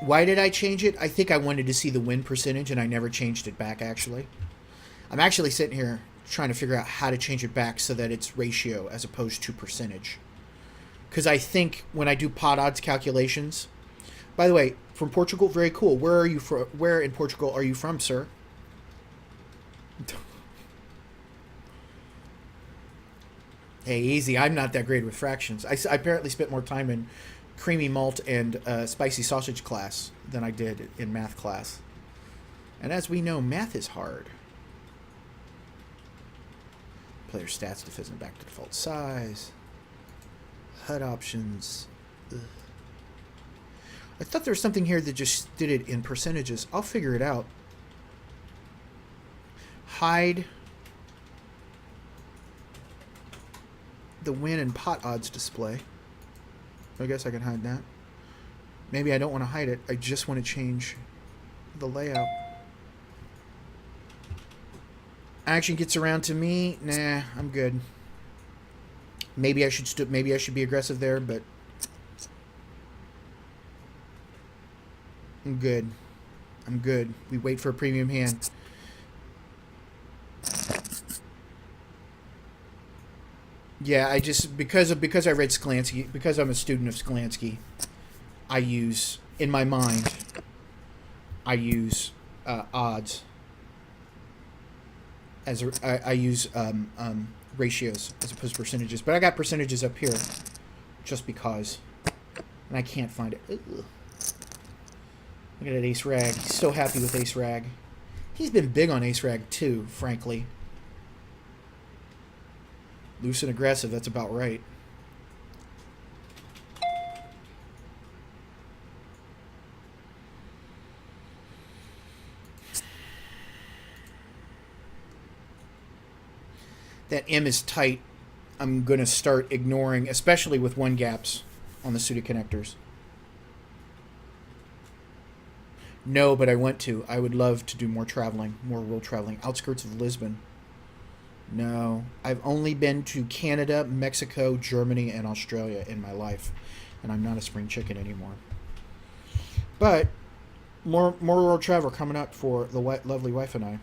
Why did I change it? I think I wanted to see the win percentage, and I never changed it back, actually. I'm actually sitting here trying to figure out how to change it back so that it's ratio as opposed to percentage. Because I think when I do pot odds calculations... By the way, from Portugal, very cool. Where in Portugal are you from, sir? Hey, easy. I'm not that great with fractions. I apparently spent more time in creamy malt and spicy sausage class than I did in math class. And as we know, math is hard. Player stats defensive back to default size. HUD options. Ugh. I thought there was something here that just did it in percentages. I'll figure it out. Hide the win and pot odds display. I guess I can hide that. Maybe I don't want to hide it. I just want to change the layout. Action gets around to me. Nah, I'm good. Maybe I should be aggressive there, but I'm good. I'm good. We wait for a premium hand. Yeah, I just because I read Sklansky, because I'm a student of Sklansky, I use in my mind odds as I use ratios as opposed to percentages. But I got percentages up here just because, and I can't find it. Ugh. Look at that Ace Rag. He's so happy with Ace Rag. He's been big on Ace Rag too, frankly. Loose and aggressive, that's about right. That M is tight. I'm going to start ignoring, especially with one gaps on the suited connectors. No, but I want to. I would love to do more traveling, more world traveling. Outskirts of Lisbon. No, I've only been to Canada, Mexico, Germany, and Australia in my life, and I'm not a spring chicken anymore. But more world travel coming up for the lovely wife and I.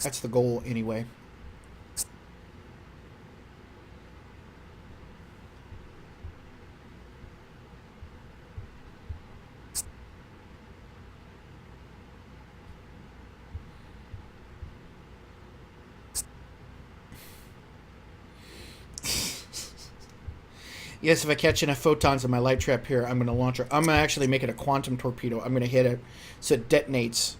That's the goal, anyway. Yes, if I catch enough photons in my light trap here, I'm going to launch it. I'm going to actually make it a quantum torpedo. I'm going to hit it so it detonates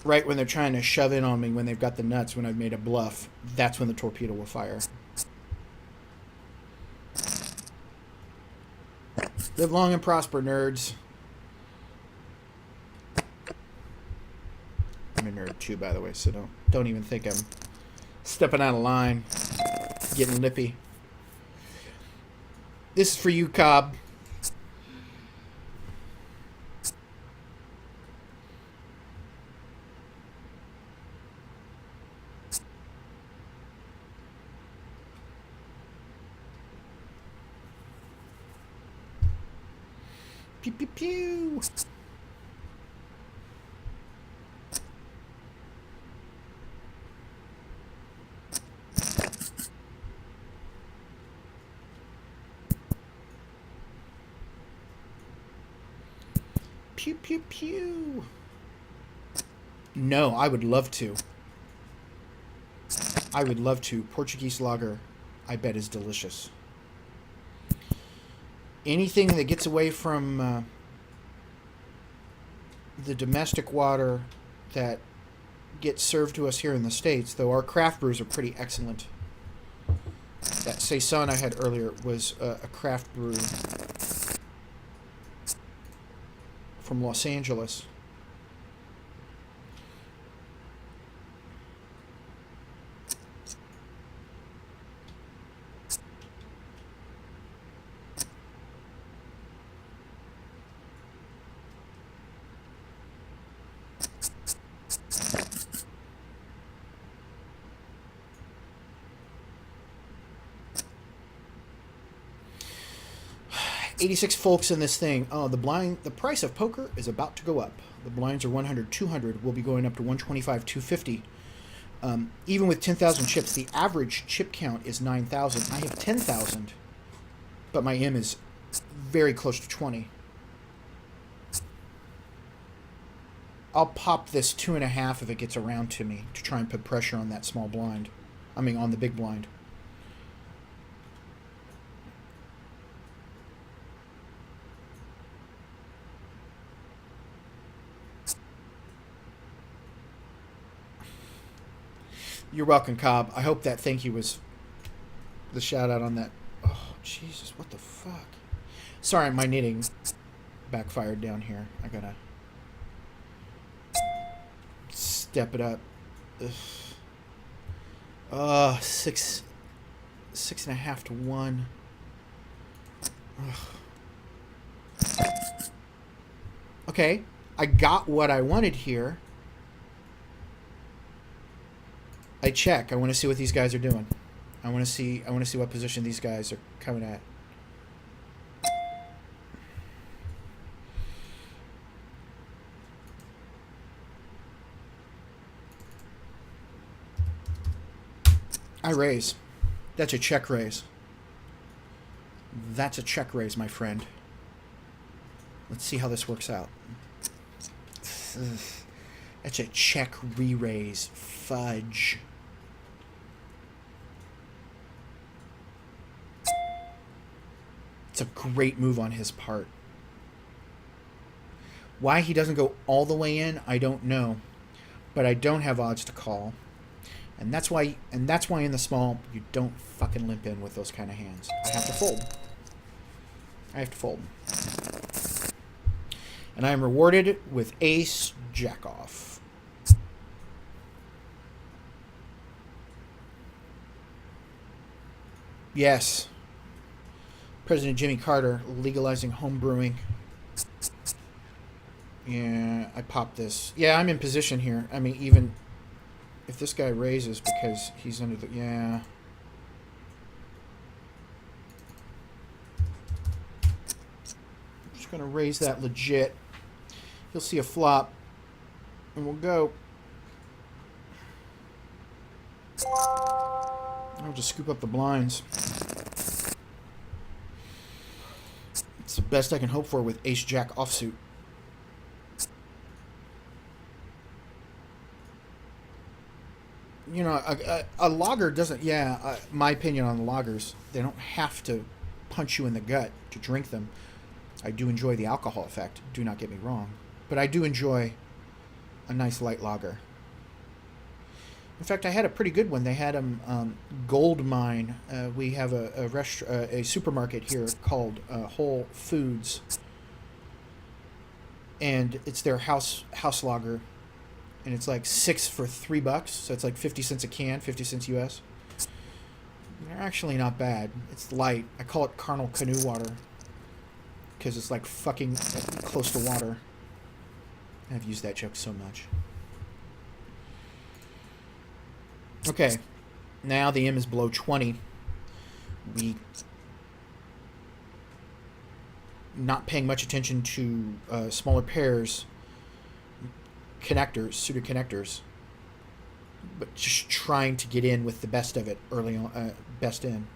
right when they're trying to shove in on me, when they've got the nuts, when I've made a bluff. That's when the torpedo will fire. Live long and prosper, nerds. I'm a nerd too, by the way, so don't even think I'm stepping out of line, getting lippy. This is for you, Cobb. Pew pew pew. Pew pew pew. No, I would love to. I would love to. Portuguese lager, I bet, is delicious. Anything that gets away from the domestic water that gets served to us here in the States, though our craft brews are pretty excellent. That Saison I had earlier was a craft brew from Los Angeles. $86 folks in this thing. Oh, the price of poker is about to go up. The blinds are 100, 200. We'll be going up to 125, 250. Even with 10,000 chips, the average chip count is 9,000. I have 10,000, but my M is very close to 20. I'll pop this 2.5 if it gets around to me to try and put pressure on that small blind. I mean, on the big blind. You're welcome, Cobb. I hope that thank you was the shout out on that. Oh, Jesus, what the fuck? Sorry, my knitting backfired down here. I gotta step it up. Ugh. 6.5 to 1. Ugh. Okay, I got what I wanted here. I check. I want to see what these guys are doing. I want to see what position these guys are coming at. I raise. That's a check raise. That's a check raise, my friend. Let's see how this works out. That's a check re-raise. Fudge. It's a great move on his part. Why he doesn't go all the way in, I don't know. But I don't have odds to call. And that's why in the small, you don't fucking limp in with those kind of hands. I have to fold. And I am rewarded with ace jack off. Yes. President Jimmy Carter legalizing home brewing. Yeah, I popped this. Yeah, I'm in position here. I mean, even if this guy raises because he's under the... Yeah. I'm just going to raise that legit. You'll see a flop. And we'll go. I'll just scoop up the blinds. It's the best I can hope for with ace-jack offsuit. You know, a logger doesn't... Yeah, my opinion on the loggers, they don't have to punch you in the gut to drink them. I do enjoy the alcohol effect. Do not get me wrong. But I do enjoy a nice light lager. In fact, I had a pretty good one. They had them Gold Mine. We have a supermarket here called Whole Foods, and it's their house lager, and it's like 6 for $3, so it's like 50 cents a can, 50 cents US. They're actually not bad. It's light. I call it carnal canoe water because it's like fucking close to water. I've used that joke so much. Okay, now the M is below 20. We not paying much attention to smaller pairs, connectors, suited connectors, but just trying to get in with the best of it early on, best in.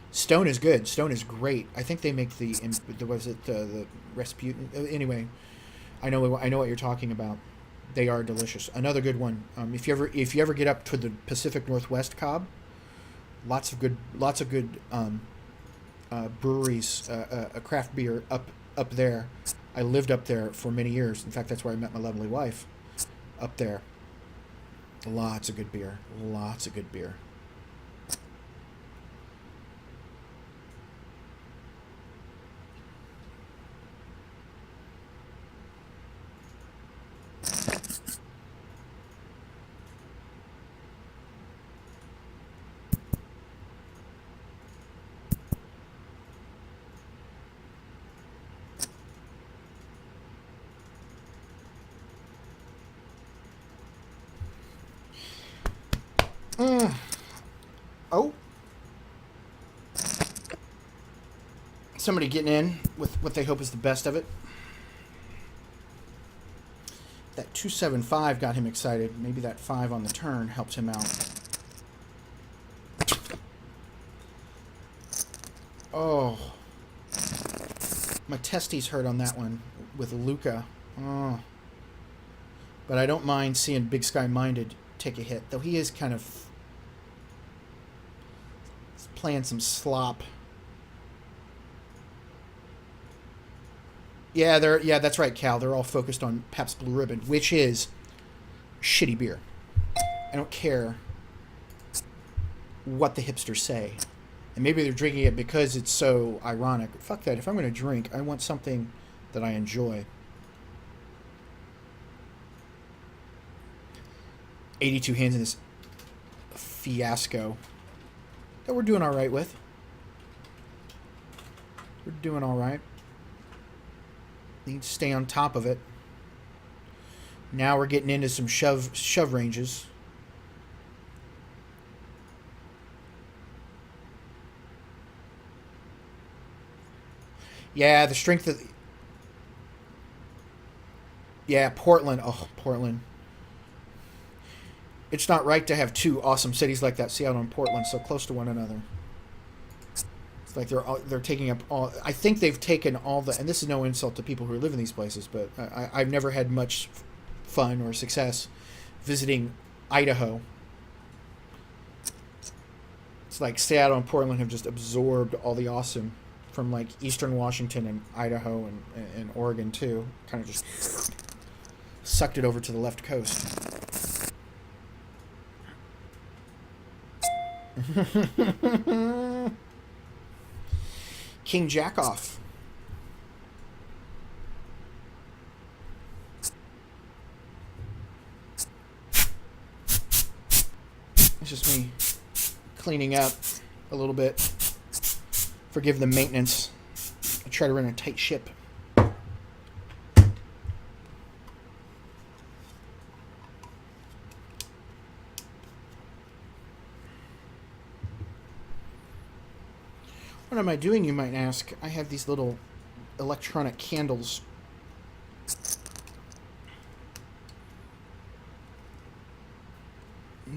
Stone is good. Stone is great. I think they make the Rasputin. Anyway, I know what you're talking about. They are delicious. Another good one. If you ever get up to the Pacific Northwest, Cobb, lots of good breweries, a craft beer up there. I lived up there for many years. In fact, that's where I met my lovely wife. Up there, lots of good beer. Lots of good beer. Oh. Somebody getting in with what they hope is the best of it. That 275 got him excited. Maybe that 5 on the turn helped him out. Oh. My testes hurt on that one with Luca. Oh. But I don't mind seeing Big Sky Minded take a hit, though he is kind of playing some slop. Yeah, that's right, Cal. They're all focused on Pabst Blue Ribbon, which is shitty beer. I don't care what the hipsters say. And maybe they're drinking it because it's so ironic. Fuck that. If I'm going to drink, I want something that I enjoy. 82 hands in this fiasco that we're doing all right with. We're doing all right. Need to stay on top of it. Now we're getting into some shove ranges. Yeah, the strength of... Yeah, Portland. Oh, Portland. It's not right to have two awesome cities like that, Seattle and Portland, so close to one another. It's like they're taking up all... I think they've taken all the... And this is no insult to people who live in these places, but I've never had much fun or success visiting Idaho. It's like Seattle and Portland have just absorbed all the awesome from like Eastern Washington and Idaho and Oregon too. Kind of just sucked it over to the left coast. King Jack off. It's just me cleaning up a little bit. Forgive the maintenance. I try to run a tight ship. am I doing, you might ask? I have these little electronic candles.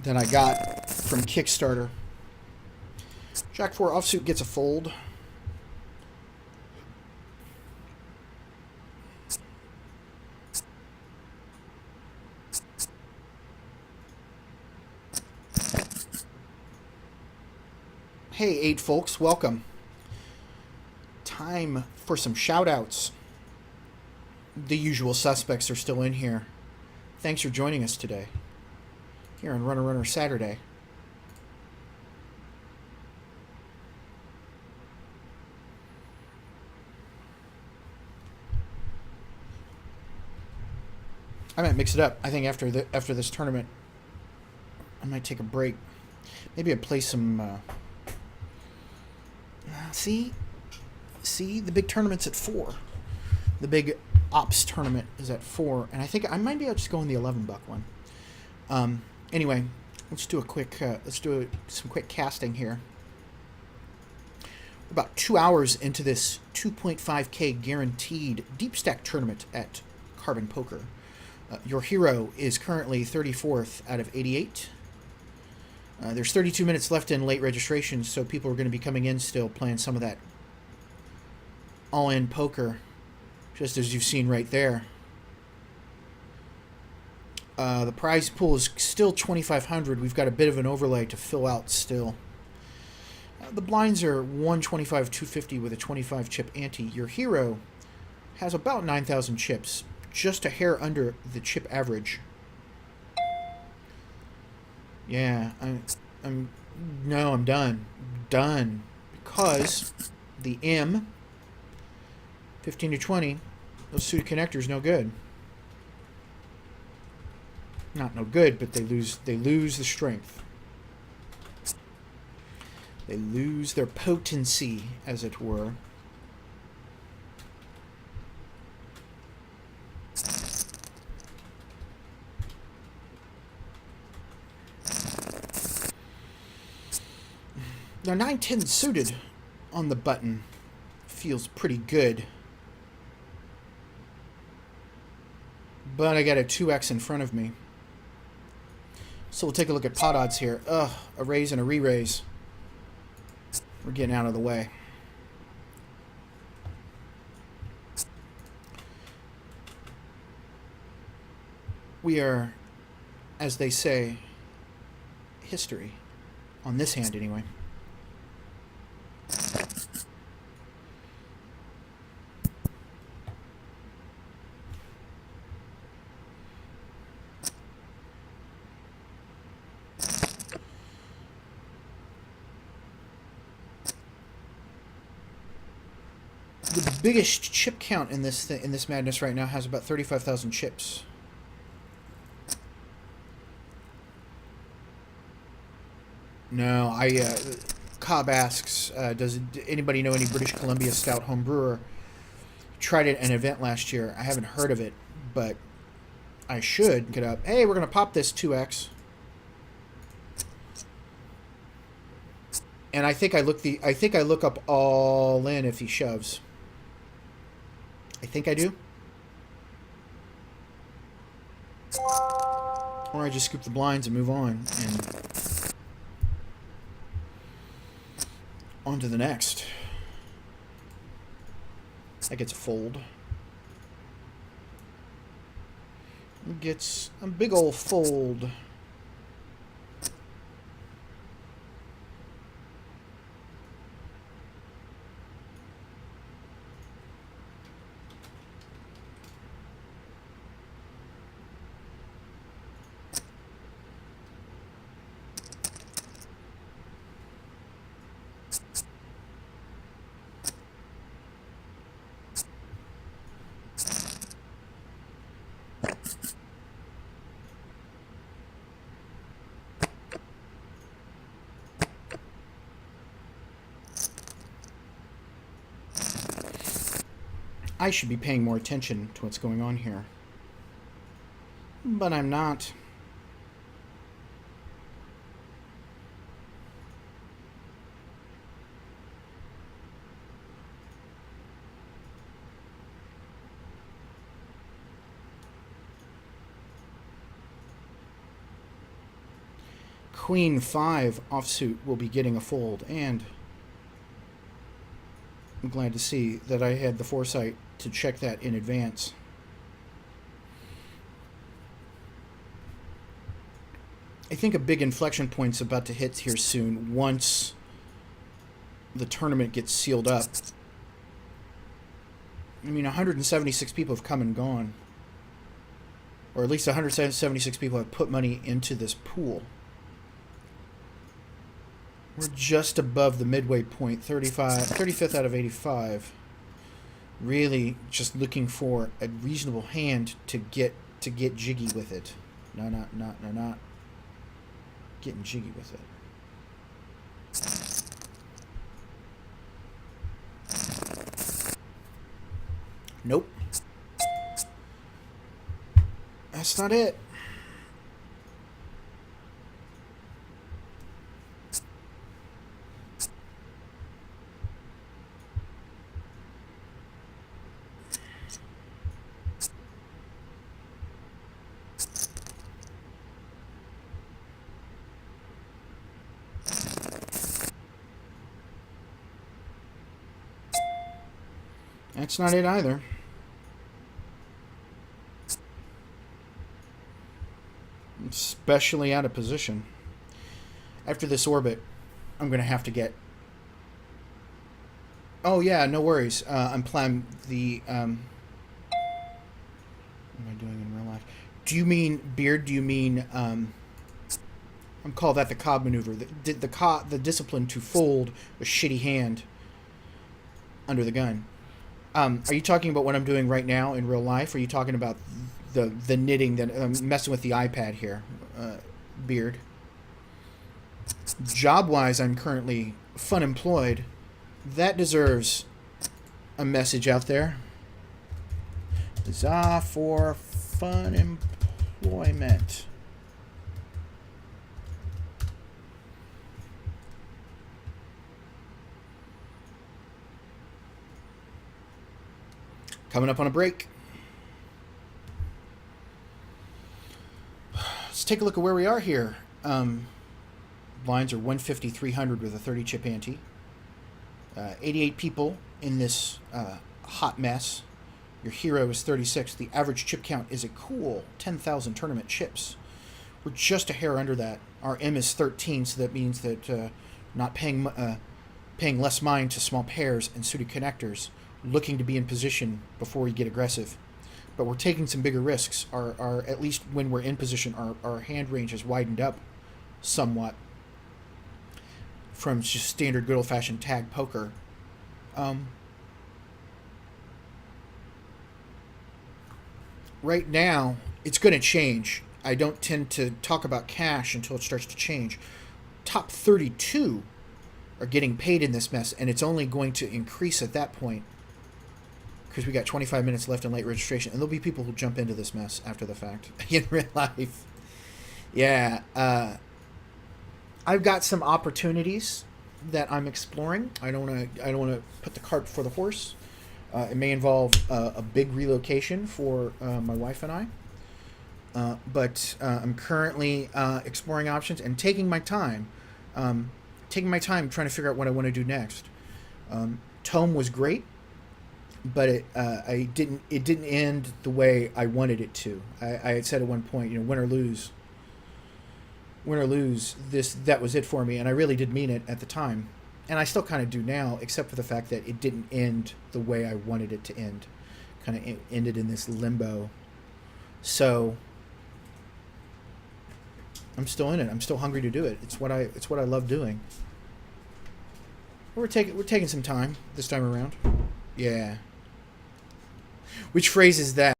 That I got from Kickstarter. Jack 4 offsuit gets a fold. Hey, 8 folks, welcome. Time for some shout-outs. The usual suspects are still in here. Thanks for joining us today. Here on Runner Saturday. I might mix it up. I think after this tournament, I might take a break. Maybe I'd play some... See, the big tournament's at 4. The big ops tournament is at 4, and I think I might be able to just go in the $11 one. Anyway, let's do some quick casting here. We're about 2 hours into this 2.5K guaranteed deep stack tournament at Carbon Poker. Your hero is currently 34th out of 88. There's 32 minutes left in late registration, so people are going to be coming in still playing some of that all-in poker, just as you've seen right there. The prize pool is still $2,500. We've got a bit of an overlay to fill out still. The blinds are 125, 250 with a 25 chip ante. Your hero has about 9,000 chips, just a hair under the chip average. Yeah, I'm done. Done. Because the M 15 to 20, those suited connectors no good. Not no good, but they lose the strength. They lose their potency, as it were. Now 9-10 suited on the button feels pretty good. But I got a 2x in front of me. So we'll take a look at pot odds here. A raise and a re-raise. We're getting out of the way. We are, as they say, history. On this hand, anyway. The biggest chip count in this madness right now has about 35,000 chips. No, Cobb asks, does anybody know any British Columbia stout home brewer? Tried it at an event last year. I haven't heard of it, but I should get up. Hey, we're gonna pop this 2x. And I think I look up all in if he shoves. I think I do. Or I just scoop the blinds and move on. And on to the next. That gets a fold. Gets a big old fold. I should be paying more attention to what's going on here. But I'm not. Queen 5 offsuit will be getting a fold, and I'm glad to see that I had the foresight to check that in advance. I think a big inflection point's about to hit here soon once the tournament gets sealed up. I mean, 176 people have come and gone. Or at least 176 people have put money into this pool. We're just above the midway point, 35th out of 85. Really just looking for a reasonable hand to get jiggy with it. Not getting jiggy with it. Nope. That's not it. That's not it either. Especially out of position. After this orbit, I'm going to have to get... Oh, yeah, no worries. I'm planning the... What am I doing in real life? Do you mean, Beard, do you mean... I'm call that the Cobb maneuver. The discipline to fold a shitty hand under the gun. Are you talking about what I'm doing right now in real life? Or are you talking about the knitting that I'm messing with the iPad here, Beard? Job-wise, I'm currently fun employed. That deserves a message out there. Huzzah for fun employment. Coming up on a break. Let's take a look at where we are here. Blinds are 150, 300 with a 30 chip ante. 88 people in this hot mess. Your hero is 36. The average chip count is a cool 10,000 tournament chips. We're just a hair under that. Our M is 13, so that means that not paying less mind to small pairs and suited connectors, looking to be in position before we get aggressive. But we're taking some bigger risks. Our at least when we're in position, our hand range has widened up somewhat from just standard good old-fashioned tag poker. Right now, it's going to change. I don't tend to talk about cash until it starts to change. Top 32 are getting paid in this mess, and it's only going to increase at that point because we got 25 minutes left in late registration, and there'll be people who jump into this mess after the fact in real life. Yeah, I've got some opportunities that I'm exploring. I don't want to put the cart before the horse. It may involve a big relocation for my wife and I, but I'm currently exploring options and taking my time. Trying to figure out what I want to do next. Tome was great, but it didn't end the way I wanted it to. I had said at one point, win or lose, that was it for me, and I really did mean it at the time, and I still kind of do now, except for the fact that it didn't end the way I wanted it to end. Kind of ended in this limbo. So I'm still in it. I'm still hungry to do it. It's what I love doing. We're taking some time this time around. Yeah. Which phrase is that?